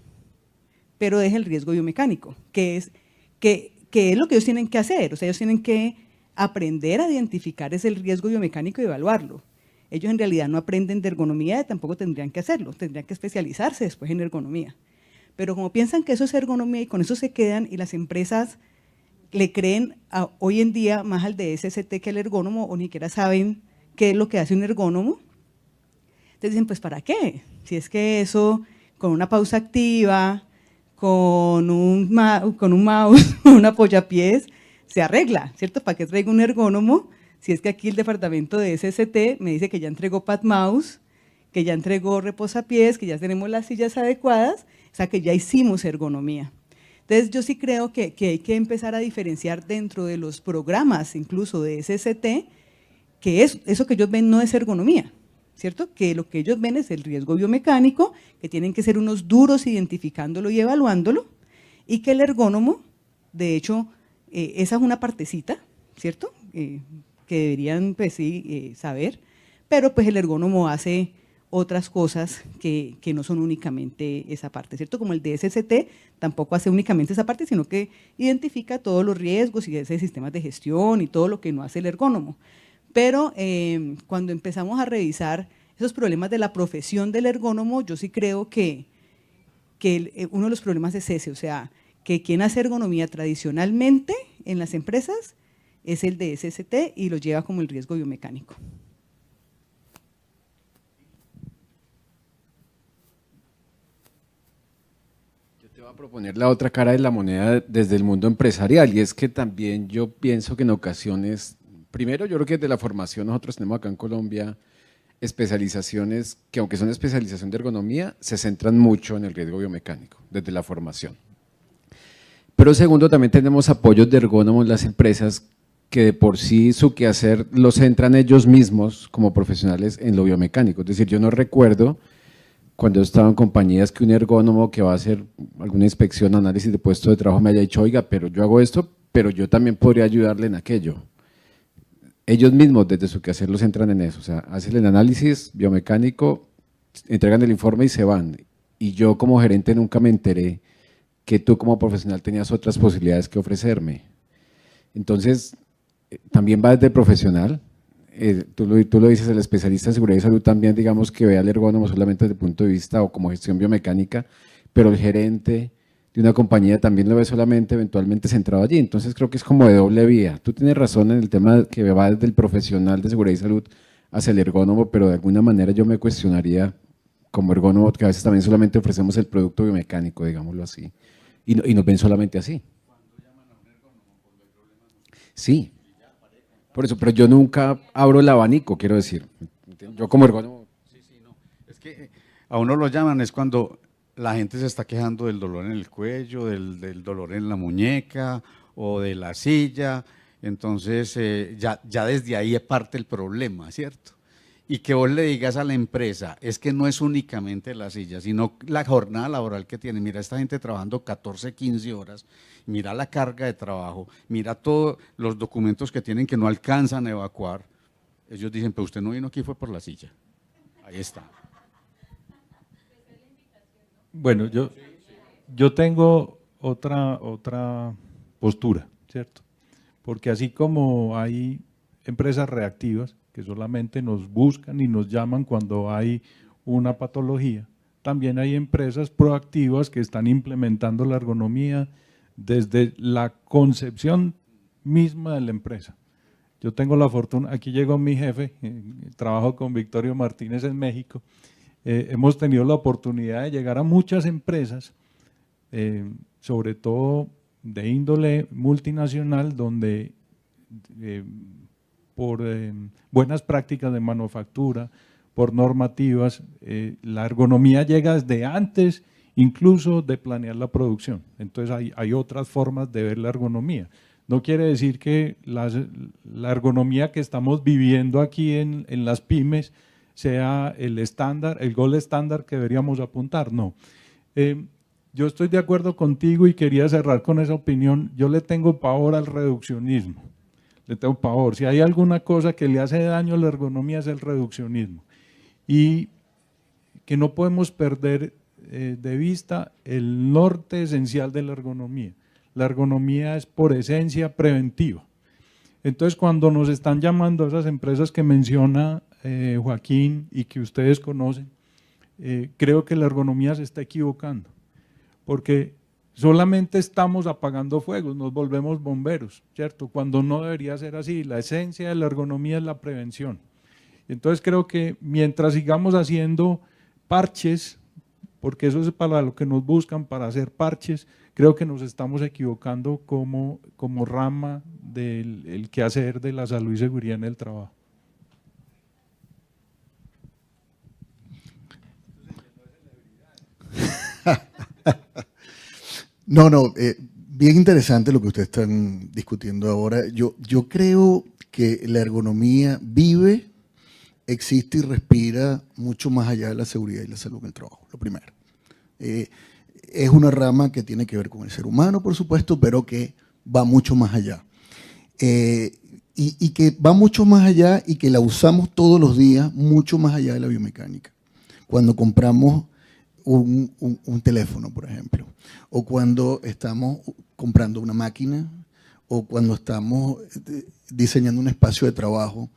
pero es el riesgo biomecánico, que es lo que ellos tienen que hacer. O sea, ellos tienen que aprender a identificar ese riesgo biomecánico y evaluarlo. Ellos en realidad no aprenden de ergonomía, tampoco tendrían que hacerlo, tendrían que especializarse después en ergonomía. Pero como piensan que eso es ergonomía y con eso se quedan, y las empresas le creen hoy en día más al de SST que al ergónomo, o ni siquiera saben qué es lo que hace un ergónomo, entonces dicen, pues ¿para qué? Si es que eso, con una pausa activa, con un mouse, un apoyapiés, se arregla, ¿cierto? ¿Para qué traigo un ergónomo? Si es que aquí el departamento de SST me dice que ya entregó pad mouse, que ya entregó reposapiés, que ya tenemos las sillas adecuadas, o sea que ya hicimos ergonomía. Entonces yo sí creo que hay que empezar a diferenciar dentro de los programas, incluso de SST, que eso que ellos ven no es ergonomía, ¿cierto? Que lo que ellos ven es el riesgo biomecánico, que tienen que ser unos duros identificándolo y evaluándolo, y que el ergónomo, de hecho, esa es una partecita, ¿cierto? Que deberían, pues sí, saber, pero pues el ergónomo hace otras cosas que no son únicamente esa parte, ¿cierto? Como el de SST tampoco hace únicamente esa parte, sino que identifica todos los riesgos y ese sistemas de gestión y todo lo que no hace el ergónomo. Pero cuando empezamos a revisar esos problemas de la profesión del ergónomo, yo sí creo que uno de los problemas es ese, o sea, que quien hace ergonomía tradicionalmente en las empresas es el de SST y lo lleva como el riesgo biomecánico. Yo te voy a proponer la otra cara de la moneda desde el mundo empresarial, y es que también yo pienso que en ocasiones, primero yo creo que desde la formación nosotros tenemos acá en Colombia especializaciones que, aunque son especialización de ergonomía, se centran mucho en el riesgo biomecánico desde la formación. Pero segundo, también tenemos apoyos de ergónomos en las empresas que de por sí su quehacer lo centran ellos mismos como profesionales en lo biomecánico. Es decir, yo no recuerdo cuando he estado en compañías que un ergónomo que va a hacer alguna inspección, análisis de puesto de trabajo me haya dicho, oiga, pero yo hago esto, pero yo también podría ayudarle en aquello. Ellos mismos desde su quehacer lo centran en eso, o sea, hacen el análisis biomecánico, entregan el informe y se van. Y yo como gerente nunca me enteré que tú como profesional tenías otras posibilidades que ofrecerme. Entonces, también va desde el profesional, tú lo dices, el especialista en seguridad y salud también, digamos que ve al ergónomo solamente desde el punto de vista o como gestión biomecánica, pero el gerente de una compañía también lo ve solamente eventualmente centrado allí. Entonces creo que es como de doble vía. Tú tienes razón en el tema que va desde el profesional de seguridad y salud hacia el ergónomo, pero de alguna manera yo me cuestionaría como ergónomo que a veces también solamente ofrecemos el producto biomecánico, digámoslo así, y nos ven solamente así. Sí, por eso, pero yo nunca abro el abanico, quiero decir. Yo como ergónomo. Es que a uno lo llaman es cuando la gente se está quejando del dolor en el cuello, del dolor en la muñeca o de la silla, entonces ya desde ahí parte el problema, ¿cierto? Y que vos le digas a la empresa, es que no es únicamente la silla, sino la jornada laboral que tiene. Mira, esta gente trabajando 14, 15 horas, mira la carga de trabajo, mira todos los documentos que tienen que no alcanzan a evacuar. Ellos dicen, pero usted no vino aquí, fue por la silla. Ahí está. Bueno, yo tengo otra postura, ¿cierto? Porque así como hay empresas reactivas que solamente nos buscan y nos llaman cuando hay una patología, también hay empresas proactivas que están implementando la ergonomía desde la concepción misma de la empresa. Yo tengo la fortuna, aquí llegó mi jefe, trabajo con Victorio Martínez en México, hemos tenido la oportunidad de llegar a muchas empresas, sobre todo de índole multinacional, donde por buenas prácticas de manufactura, por normativas, la ergonomía llega desde antes incluso de planear la producción. Entonces hay otras formas de ver la ergonomía. No quiere decir que la ergonomía que estamos viviendo aquí en las pymes sea el estándar, el gold estándar que deberíamos apuntar, no. Yo estoy de acuerdo contigo y quería cerrar con esa opinión. Yo le tengo pavor al reduccionismo, le tengo pavor. Si hay alguna cosa que le hace daño a la ergonomía es el reduccionismo. Y que no podemos perder de vista el norte esencial de la ergonomía. La ergonomía es por esencia preventiva. Entonces, cuando nos están llamando a esas empresas que menciona Joaquín y que ustedes conocen, creo que la ergonomía se está equivocando, porque solamente estamos apagando fuegos, nos volvemos bomberos, ¿cierto? Cuando no debería ser así. La esencia de la ergonomía es la prevención. Entonces creo que mientras sigamos haciendo parches, porque eso es para lo que nos buscan, para hacer parches, creo que nos estamos equivocando como rama del quehacer de la salud y seguridad en el trabajo. No, bien interesante lo que ustedes están discutiendo ahora. Yo creo que la ergonomía vive, existe y respira mucho más allá de la seguridad y la salud en el trabajo, lo primero. Es una rama que tiene que ver con el ser humano, por supuesto, pero que va mucho más allá. Y que va mucho más allá y que la usamos todos los días, mucho más allá de la biomecánica. Cuando compramos un teléfono, por ejemplo, o cuando estamos comprando una máquina, o cuando estamos diseñando un espacio de trabajo,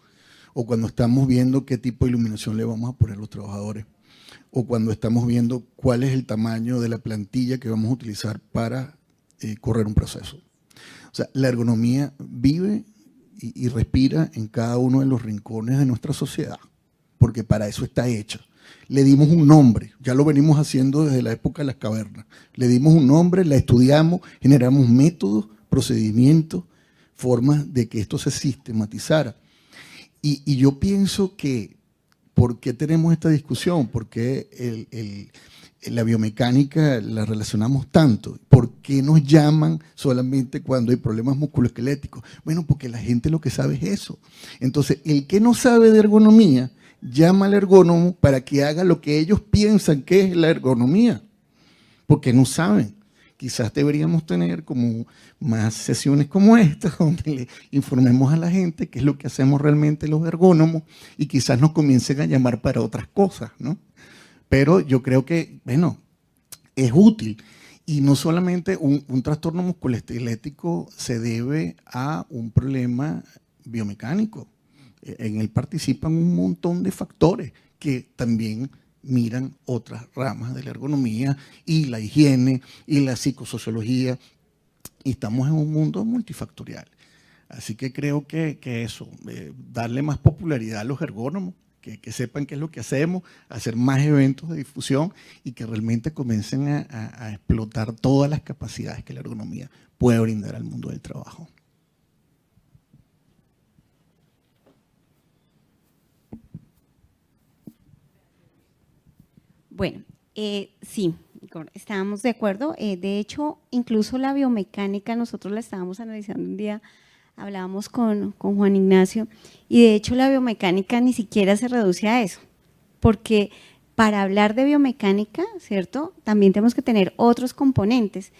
o cuando estamos viendo qué tipo de iluminación le vamos a poner a los trabajadores, o cuando estamos viendo cuál es el tamaño de la plantilla que vamos a utilizar para correr un proceso. O sea, la ergonomía vive y respira en cada uno de los rincones de nuestra sociedad, porque para eso está hecha. Le dimos un nombre, ya lo venimos haciendo desde la época de las cavernas. Le dimos un nombre, la estudiamos, generamos métodos, procedimientos, formas de que esto se sistematizara. Y yo pienso que, ¿por qué tenemos esta discusión? Porque la biomecánica la relacionamos tanto? ¿Por qué nos llaman solamente cuando hay problemas musculoesqueléticos? Bueno, porque la gente lo que sabe es eso. Entonces, el que no sabe de ergonomía, llama al ergónomo para que haga lo que ellos piensan que es la ergonomía, porque no saben. Quizás deberíamos tener como más sesiones como esta, donde le informemos a la gente qué es lo que hacemos realmente los ergónomos y quizás nos comiencen a llamar para otras cosas, ¿no? Pero yo creo que, bueno, es útil. Y no solamente un trastorno musculoesquelético se debe a un problema biomecánico. En él participan un montón de factores que también miran otras ramas de la ergonomía y la higiene y la psicosociología. Y estamos en un mundo multifactorial. Así que creo que eso, darle más popularidad a los ergónomos, que sepan qué es lo que hacemos, hacer más eventos de difusión y que realmente comiencen a explotar todas las capacidades que la ergonomía puede brindar al mundo del trabajo. Bueno, sí, estábamos de acuerdo. De hecho, incluso la biomecánica, nosotros la estábamos analizando un día, hablábamos con Juan Ignacio, y de hecho la biomecánica ni siquiera se reduce a eso, porque para hablar de biomecánica, ¿cierto?, también tenemos que tener otros componentes.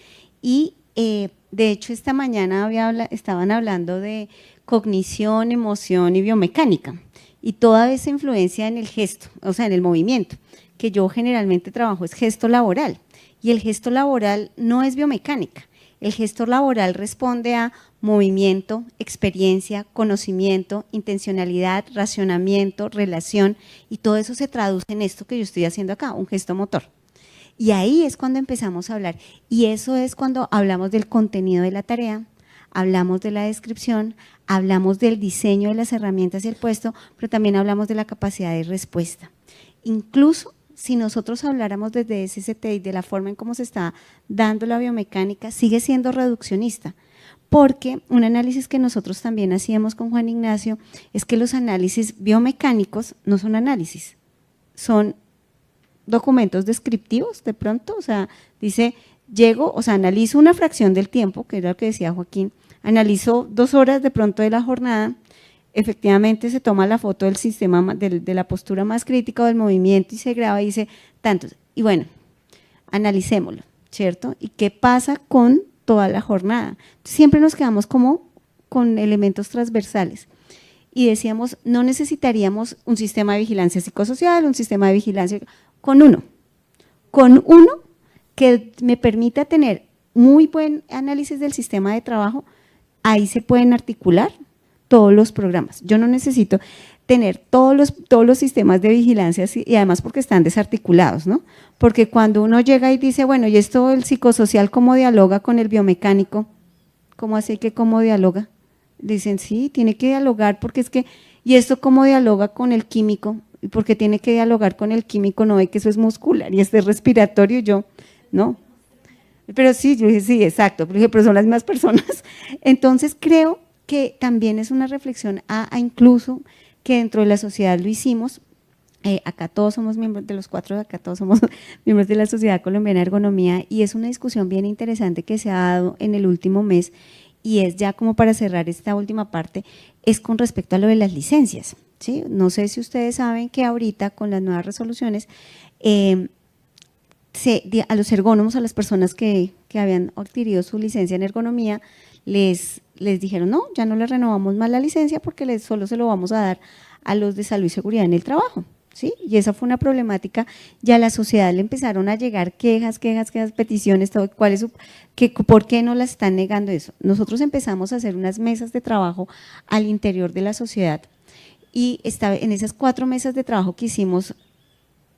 Y de hecho esta mañana estaban hablando de cognición, emoción y biomecánica, y toda esa influencia en el gesto, o sea, en el movimiento, que yo generalmente trabajo es gesto laboral, y el gesto laboral no es biomecánica. El gesto laboral responde a movimiento, experiencia, conocimiento, intencionalidad, racionamiento, relación, y todo eso se traduce en esto que yo estoy haciendo acá, un gesto motor. Y ahí es cuando empezamos a hablar, y eso es cuando hablamos del contenido de la tarea, hablamos de la descripción, hablamos del diseño de las herramientas y el puesto, pero también hablamos de la capacidad de respuesta. Incluso si nosotros habláramos desde SST y de la forma en cómo se está dando la biomecánica, sigue siendo reduccionista, porque un análisis que nosotros también hacíamos con Juan Ignacio es que los análisis biomecánicos no son análisis, son documentos descriptivos de pronto, o sea, dice, analizo una fracción del tiempo, que era lo que decía Joaquín, analizo 2 horas de pronto de la jornada, efectivamente se toma la foto del sistema, de la postura más crítica o del movimiento y se graba y dice tantos. Y bueno, analicémoslo, ¿cierto? ¿Y qué pasa con toda la jornada? Siempre nos quedamos como con elementos transversales y decíamos, no necesitaríamos un sistema de vigilancia psicosocial, un sistema de vigilancia, con uno que me permita tener muy buen análisis del sistema de trabajo, ahí se pueden articular todos los programas. Yo no necesito tener todos los sistemas de vigilancia y además porque están desarticulados, ¿no? Porque cuando uno llega y dice, bueno, ¿y esto el psicosocial cómo dialoga con el biomecánico? ¿Cómo así que cómo dialoga? Dicen, sí, tiene que dialogar porque es que, ¿y esto cómo dialoga con el químico? Porque tiene que dialogar con el químico, no ve que eso es muscular y este es respiratorio, yo, ¿no? Pero sí, yo dije, sí, exacto, pero son las mismas personas. Entonces creo que también es una reflexión a incluso que dentro de la sociedad lo hicimos, acá todos somos miembros, de los 4 de acá todos somos miembros de la Sociedad Colombiana de Ergonomía y es una discusión bien interesante que se ha dado en el último mes y es ya como para cerrar esta última parte, es con respecto a lo de las licencias, ¿sí? No sé si ustedes saben que ahorita con las nuevas resoluciones, a los ergónomos, a las personas que habían adquirido su licencia en ergonomía, les dijeron, no, ya no les renovamos más la licencia porque solo se lo vamos a dar a los de salud y seguridad en el trabajo, ¿sí? Y esa fue una problemática, ya a la sociedad le empezaron a llegar quejas, peticiones, todo, ¿por qué no la están negando eso? Nosotros empezamos a hacer unas mesas de trabajo al interior de la sociedad y en esas 4 mesas de trabajo que hicimos,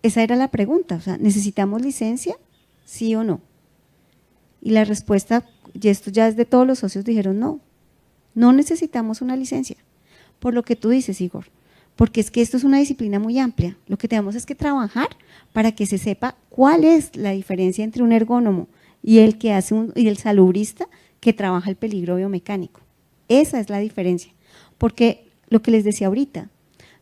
esa era la pregunta, o sea, ¿necesitamos licencia? ¿Sí o no? Y la respuesta, y esto ya es de todos los socios, dijeron no necesitamos una licencia, por lo que tú dices, Igor, porque es que esto es una disciplina muy amplia, lo que tenemos es que trabajar para que se sepa cuál es la diferencia entre un ergónomo y el que y el salubrista que trabaja el peligro biomecánico, esa es la diferencia, porque lo que les decía ahorita,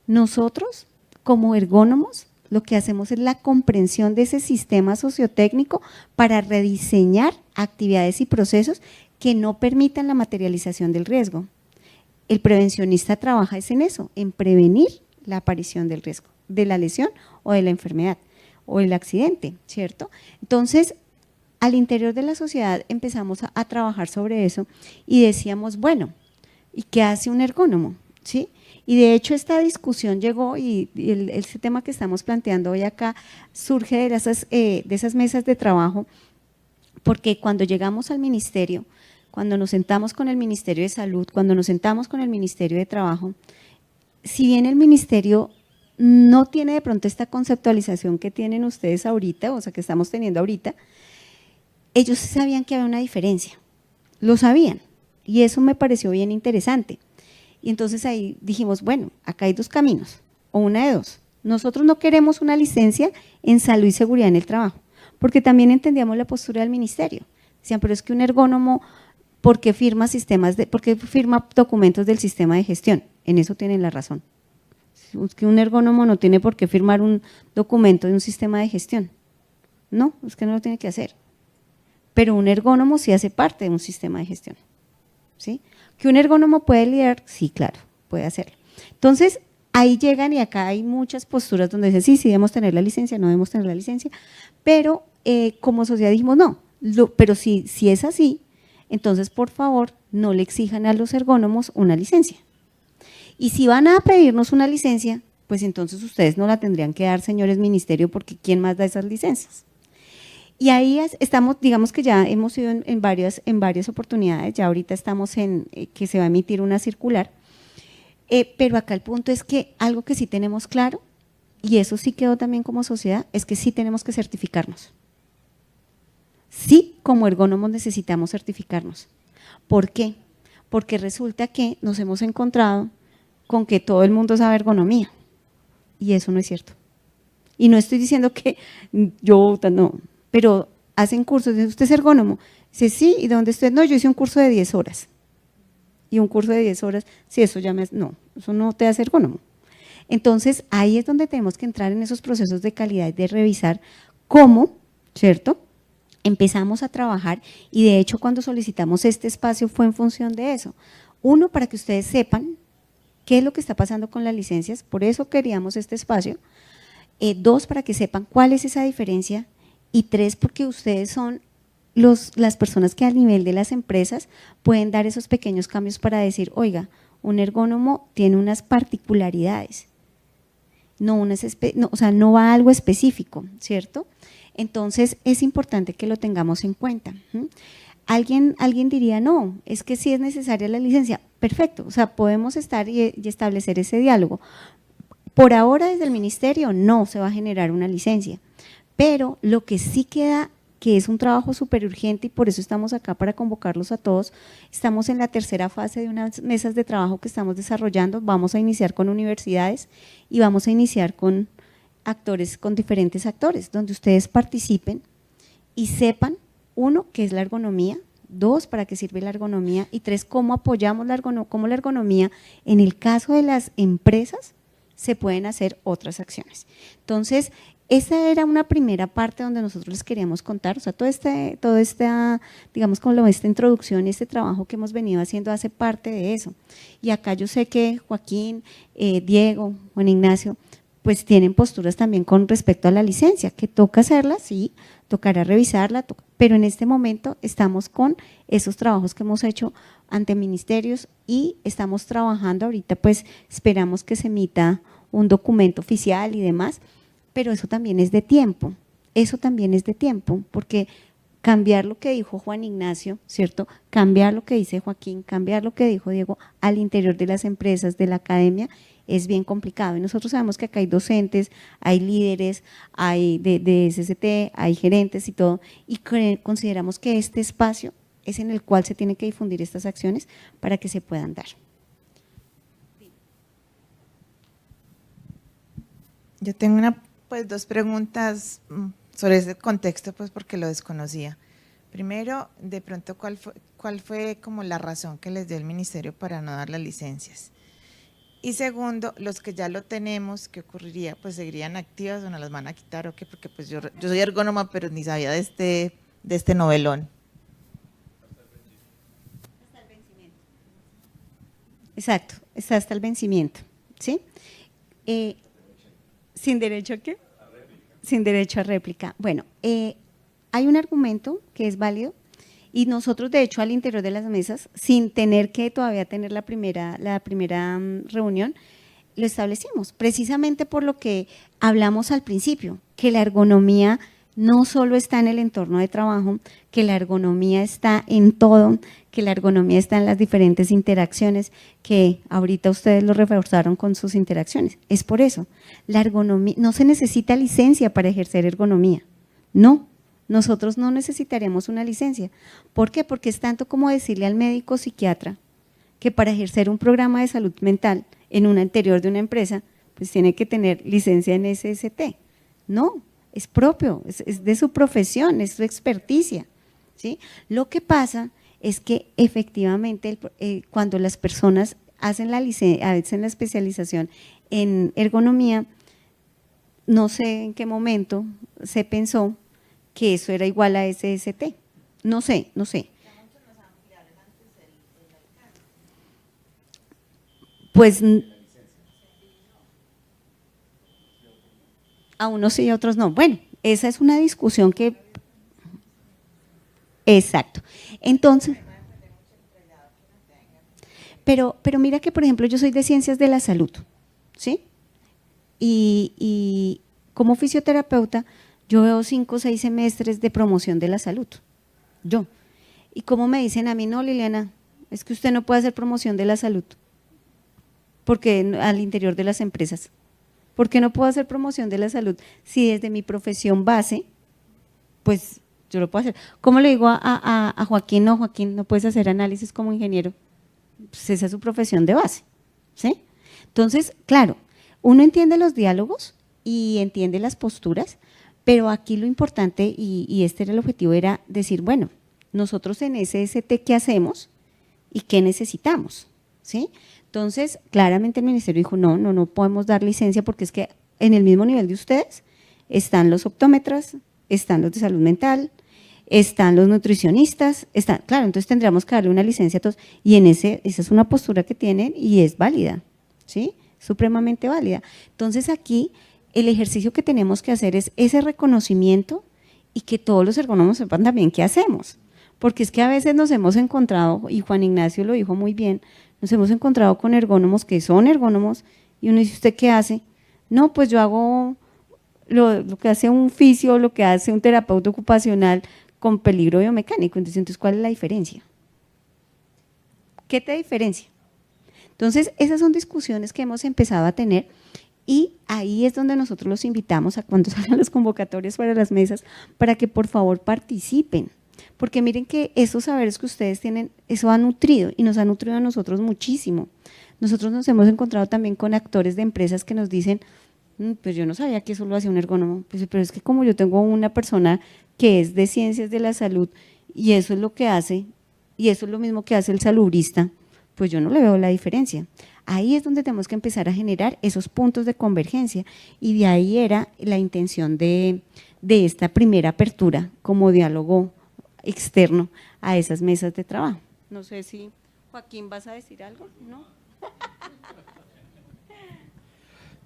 nosotros como ergónomos, lo que hacemos es la comprensión de ese sistema sociotécnico para rediseñar actividades y procesos que no permitan la materialización del riesgo. El prevencionista trabaja es en eso, en prevenir la aparición del riesgo, de la lesión o de la enfermedad o el accidente, ¿cierto? Entonces, al interior de la sociedad empezamos a trabajar sobre eso y decíamos, bueno, ¿y qué hace un ergónomo? ¿Sí? Y de hecho esta discusión llegó y ese tema que estamos planteando hoy acá surge de esas mesas de trabajo, porque cuando llegamos al ministerio, cuando nos sentamos con el Ministerio de Salud, cuando nos sentamos con el Ministerio de Trabajo, si bien el ministerio no tiene de pronto esta conceptualización que tienen ustedes ahorita, o sea que estamos teniendo ahorita, ellos sabían que había una diferencia, lo sabían, y eso me pareció bien interesante. Y entonces ahí dijimos, bueno, acá hay dos caminos, o una de dos. Nosotros no queremos una licencia en salud y seguridad en el trabajo, porque también entendíamos la postura del ministerio. Decían, pero es que un ergónomo, ¿por qué firma documentos del sistema de gestión? En eso tienen la razón. Es que un ergónomo no tiene por qué firmar un documento de un sistema de gestión. No, es que no lo tiene que hacer. Pero un ergónomo sí hace parte de un sistema de gestión. ¿Sí? ¿Que un ergónomo puede liderar? Sí, claro, puede hacerlo. Entonces, ahí llegan y acá hay muchas posturas donde dicen, sí debemos tener la licencia, no debemos tener la licencia, pero como sociedad dijimos, no, pero si es así, entonces por favor no le exijan a los ergónomos una licencia. Y si van a pedirnos una licencia, pues entonces ustedes no la tendrían que dar, señores ministerio, porque ¿quién más da esas licencias? Y ahí estamos, digamos que ya hemos ido en varias oportunidades, ya ahorita estamos en que se va a emitir una circular, pero acá el punto es que algo que sí tenemos claro, y eso sí quedó también como sociedad, es que sí tenemos que certificarnos. Sí, como ergónomos necesitamos certificarnos. ¿Por qué? Porque resulta que nos hemos encontrado con que todo el mundo sabe ergonomía, y eso no es cierto. Y no estoy diciendo que yo, no, pero hacen cursos, ¿usted es ergónomo? Dice, sí, ¿y dónde usted? No, yo hice un curso de 10 horas. Y un curso de 10 horas, sí, eso ya no, eso no te hace ergónomo. Entonces, ahí es donde tenemos que entrar en esos procesos de calidad y de revisar cómo, ¿cierto?, empezamos a trabajar, y de hecho cuando solicitamos este espacio fue en función de eso. Uno, para que ustedes sepan qué es lo que está pasando con las licencias, por eso queríamos este espacio. Dos, para que sepan cuál es esa diferencia, y tres, porque ustedes son las personas que a nivel de las empresas pueden dar esos pequeños cambios para decir, oiga, un ergónomo tiene unas particularidades, no va a algo específico, ¿cierto? Entonces es importante que lo tengamos en cuenta. Alguien diría, no, es que sí es necesaria la licencia, perfecto, o sea, podemos estar y establecer ese diálogo. Por ahora desde el ministerio no se va a generar una licencia, pero lo que sí queda, que es un trabajo súper urgente, y por eso estamos acá para convocarlos a todos, estamos en la tercera fase de unas mesas de trabajo que estamos desarrollando, vamos a iniciar con universidades y vamos a iniciar con actores, con diferentes actores, donde ustedes participen y sepan, uno, qué es la ergonomía, dos, para qué sirve la ergonomía, y tres, cómo apoyamos cómo la ergonomía, en el caso de las empresas, se pueden hacer otras acciones. Entonces, esa era una primera parte donde nosotros les queríamos contar, o sea, toda esta, digamos, como esta introducción y este trabajo que hemos venido haciendo hace parte de eso. Y acá yo sé que Joaquín, Diego, Juan Ignacio, pues tienen posturas también con respecto a la licencia, que toca hacerla, sí, tocará revisarla, pero en este momento estamos con esos trabajos que hemos hecho ante ministerios y estamos trabajando ahorita, pues esperamos que se emita un documento oficial y demás, pero eso también es de tiempo, porque cambiar lo que dijo Juan Ignacio, ¿cierto?, cambiar lo que dice Joaquín, cambiar lo que dijo Diego al interior de las empresas, de la academia, es bien complicado. Y nosotros sabemos que acá hay docentes, hay líderes, hay de SST, hay gerentes y todo, y consideramos que este espacio es en el cual se tienen que difundir estas acciones para que se puedan dar. Yo tengo dos preguntas sobre ese contexto, pues porque lo desconocía. Primero, de pronto, ¿cuál fue como la razón que les dio el ministerio para no dar las licencias? Y segundo, los que ya lo tenemos, ¿qué ocurriría? Pues seguirían activas o nos las van a quitar o qué, porque pues yo soy ergónoma, pero ni sabía de este novelón. Exacto, está hasta el vencimiento, ¿sí? ¿Sin derecho a qué? Sin derecho a réplica. Bueno, hay un argumento que es válido y nosotros, de hecho, al interior de las mesas, sin tener que todavía tener la primera reunión, lo establecimos, precisamente por lo que hablamos al principio, que la ergonomía no solo está en el entorno de trabajo, que la ergonomía está en todo, que la ergonomía está en las diferentes interacciones, que ahorita ustedes lo reforzaron con sus interacciones. Es por eso, la ergonomía, no se necesita licencia para ejercer ergonomía, no, nosotros no necesitaremos una licencia. ¿Por qué? Porque es tanto como decirle al médico psiquiatra que para ejercer un programa de salud mental en un interior de una empresa, pues tiene que tener licencia en SST. No, es propio, es de su profesión, es su experticia, ¿sí? Lo que pasa es que efectivamente cuando las personas hacen la especialización en ergonomía, no sé en qué momento se pensó que eso era igual a SST, no sé. Pues a unos sí y a otros no. Bueno, esa es una discusión que… Exacto. Entonces… Pero mira que, por ejemplo, yo soy de ciencias de la salud, ¿sí? Y como fisioterapeuta, yo veo 5 o 6 semestres de promoción de la salud, yo. Y como me dicen a mí, no, Liliana, es que usted no puede hacer promoción de la salud, porque al interior de las empresas. ¿Por qué no puedo hacer promoción de la salud? Si desde mi profesión base, pues yo lo puedo hacer. ¿Cómo le digo a Joaquín? No, Joaquín, no puedes hacer análisis como ingeniero. Pues esa es su profesión de base, ¿sí? Entonces, claro, uno entiende los diálogos y entiende las posturas, pero aquí lo importante, y este era el objetivo, era decir, bueno, nosotros en SST, ¿qué hacemos y qué necesitamos? ¿Sí? Entonces, claramente el ministerio dijo, no podemos dar licencia porque es que en el mismo nivel de ustedes están los optómetras, están los de salud mental, están los nutricionistas, claro, entonces tendríamos que darle una licencia a todos y esa es una postura que tienen y es válida, ¿sí? Supremamente válida. Entonces aquí el ejercicio que tenemos que hacer es ese reconocimiento y que todos los ergónomos sepan también qué hacemos, porque es que a veces nos hemos encontrado, y Juan Ignacio lo dijo muy bien, nos hemos encontrado con ergónomos que son ergónomos y uno dice, ¿usted qué hace? No, pues yo hago lo que hace un fisio, lo que hace un terapeuta ocupacional con peligro biomecánico. Entonces, ¿cuál es la diferencia? ¿Qué te diferencia? Entonces, esas son discusiones que hemos empezado a tener y ahí es donde nosotros los invitamos a cuando salgan las convocatorias para las mesas, para que por favor participen, porque miren que esos saberes que ustedes tienen, eso ha nutrido y nos ha nutrido a nosotros muchísimo. Nosotros nos hemos encontrado también con actores de empresas que nos dicen, pues yo no sabía que eso lo hacía un ergónomo, pues, pero es que como yo tengo una persona que es de ciencias de la salud y eso es lo que hace, y eso es lo mismo que hace el salubrista, pues yo no le veo la diferencia. Ahí es donde tenemos que empezar a generar esos puntos de convergencia y de ahí era la intención de esta primera apertura como diálogo externo a esas mesas de trabajo. No sé si, Joaquín, ¿vas a decir algo? ¿No?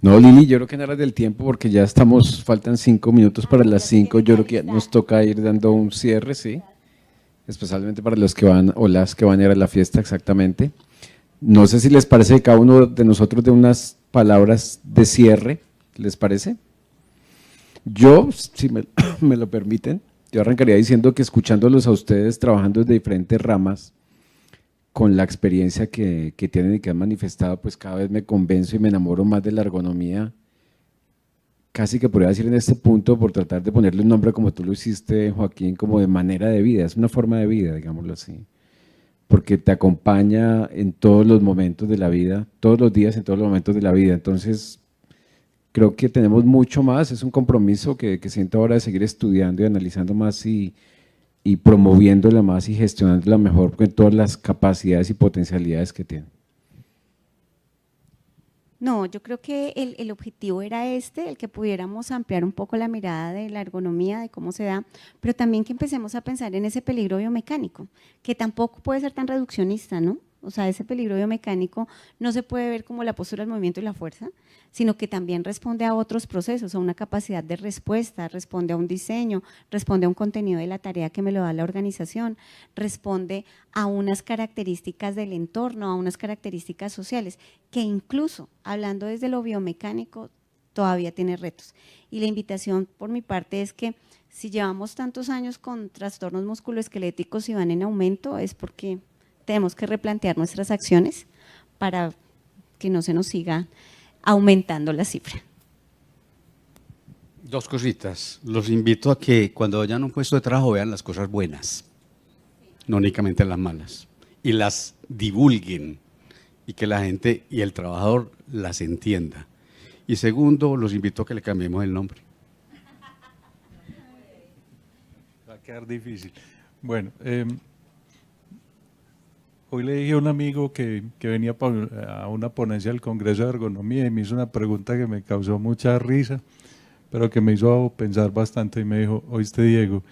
No, Lili, yo creo que en aras del tiempo, porque ya faltan 5 minutos para las 5, yo creo que ya nos toca ir dando un cierre, sí, especialmente para los que van o las que van a ir a la fiesta, exactamente. No sé si les parece que cada uno de nosotros de unas palabras de cierre, ¿les parece? Yo, si me lo permiten, yo arrancaría diciendo que escuchándolos a ustedes trabajando desde diferentes ramas, con la experiencia que tienen y que han manifestado, pues cada vez me convenzo y me enamoro más de la ergonomía, casi que podría decir en este punto, por tratar de ponerle un nombre como tú lo hiciste, Joaquín, como de manera de vida, es una forma de vida, digámoslo así, porque te acompaña en todos los momentos de la vida, todos los días, en todos los momentos de la vida. Entonces, creo que tenemos mucho más, es un compromiso que siento ahora de seguir estudiando y analizando más y promoviéndola más y gestionándola mejor con todas las capacidades y potencialidades que tiene. No, yo creo que el objetivo era el que pudiéramos ampliar un poco la mirada de la ergonomía, de cómo se da, pero también que empecemos a pensar en ese peligro biomecánico, que tampoco puede ser tan reduccionista, ¿no? O sea, ese peligro biomecánico no se puede ver como la postura, el movimiento y la fuerza, sino que también responde a otros procesos, a una capacidad de respuesta, responde a un diseño, responde a un contenido de la tarea que me lo da la organización, responde a unas características del entorno, a unas características sociales, que incluso hablando desde lo biomecánico todavía tiene retos. Y la invitación por mi parte es que si llevamos tantos años con trastornos musculoesqueléticos y van en aumento, es porque tenemos que replantear nuestras acciones para que no se nos siga aumentando la cifra. Dos cositas. Los invito a que cuando vayan a un puesto de trabajo vean las cosas buenas, no únicamente las malas, y las divulguen y que la gente y el trabajador las entienda. Y segundo, los invito a que le cambiemos el nombre. Va a quedar difícil. Bueno, hoy le dije a un amigo que venía a una ponencia del Congreso de Ergonomía y me hizo una pregunta que me causó mucha risa, pero que me hizo pensar bastante y me dijo, oíste Diego,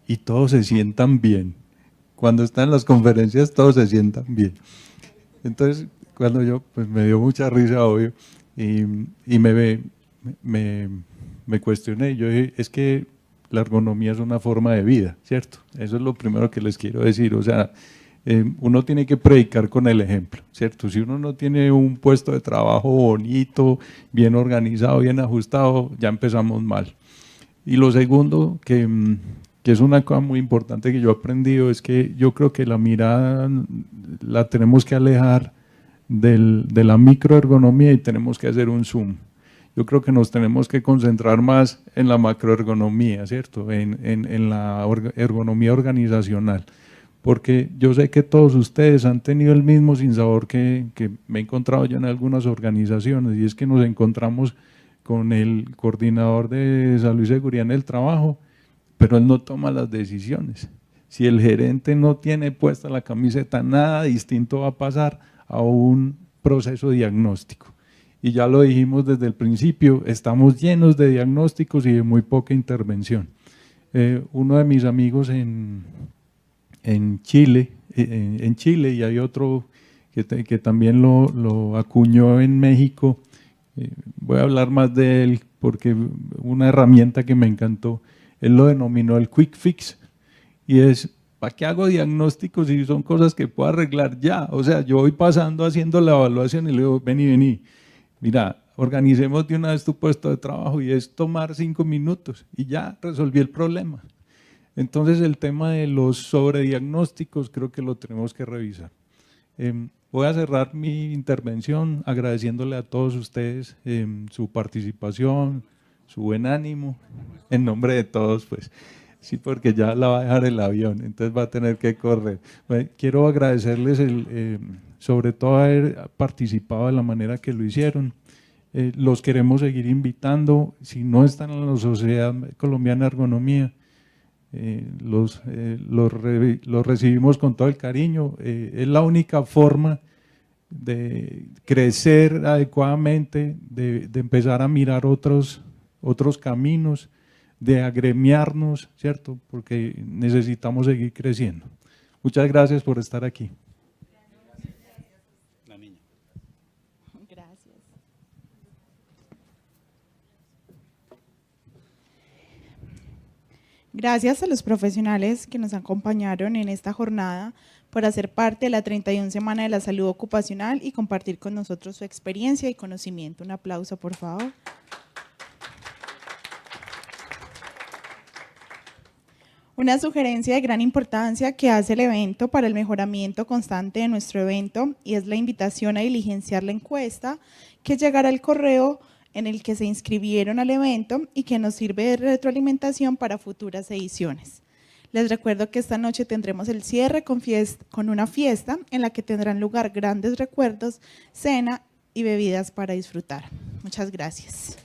y todos se sientan bien. Cuando están en las conferencias todos se sientan bien. Entonces, cuando yo, pues me dio mucha risa, obvio, y me cuestioné, yo dije, es que la ergonomía es una forma de vida, ¿cierto? Eso es lo primero que les quiero decir, o sea, uno tiene que predicar con el ejemplo, ¿cierto? Si uno no tiene un puesto de trabajo bonito, bien organizado, bien ajustado, ya empezamos mal. Y lo segundo, que es una cosa muy importante que yo he aprendido, es que yo creo que la mirada la tenemos que alejar de la microergonomía y tenemos que hacer un zoom. Yo creo que nos tenemos que concentrar más en la macroergonomía, ¿cierto? En la ergonomía organizacional. Porque yo sé que todos ustedes han tenido el mismo sinsabor que me he encontrado yo en algunas organizaciones, y es que nos encontramos con el coordinador de salud y seguridad en el trabajo, pero él no toma las decisiones. Si el gerente no tiene puesta la camiseta, nada distinto va a pasar a un proceso diagnóstico. Y ya lo dijimos desde el principio, estamos llenos de diagnósticos y de muy poca intervención. Uno de mis amigos en Chile, y hay otro que también lo acuñó en México, voy a hablar más de él porque una herramienta que me encantó, él lo denominó el quick fix, y es, ¿para qué hago diagnósticos si son cosas que puedo arreglar ya? O sea, yo voy pasando haciendo la evaluación y le digo, vení, mira, organicemos de una vez tu puesto de trabajo y es tomar 5 minutos y ya resolví el problema. Entonces el tema de los sobrediagnósticos creo que lo tenemos que revisar. Voy a cerrar mi intervención agradeciéndole a todos ustedes su participación, su buen ánimo, en nombre de todos, pues sí, porque ya la va a dejar el avión, entonces va a tener que correr. Bueno, quiero agradecerles sobre todo haber participado de la manera que lo hicieron. Los queremos seguir invitando, si no están en la Sociedad Colombiana de Ergonomía, los recibimos con todo el cariño. Es la única forma de crecer adecuadamente, de empezar a mirar otros caminos, de agremiarnos, ¿cierto? Porque necesitamos seguir creciendo. Muchas gracias por estar aquí. Gracias. Gracias a los profesionales que nos acompañaron en esta jornada por hacer parte de la 31 Semana de la Salud Ocupacional y compartir con nosotros su experiencia y conocimiento. Un aplauso, por favor. Una sugerencia de gran importancia que hace el evento para el mejoramiento constante de nuestro evento, y es la invitación a diligenciar la encuesta que llegará al correo en el que se inscribieron al evento y que nos sirve de retroalimentación para futuras ediciones. Les recuerdo que esta noche tendremos el cierre con una fiesta en la que tendrán lugar grandes recuerdos, cena y bebidas para disfrutar. Muchas gracias.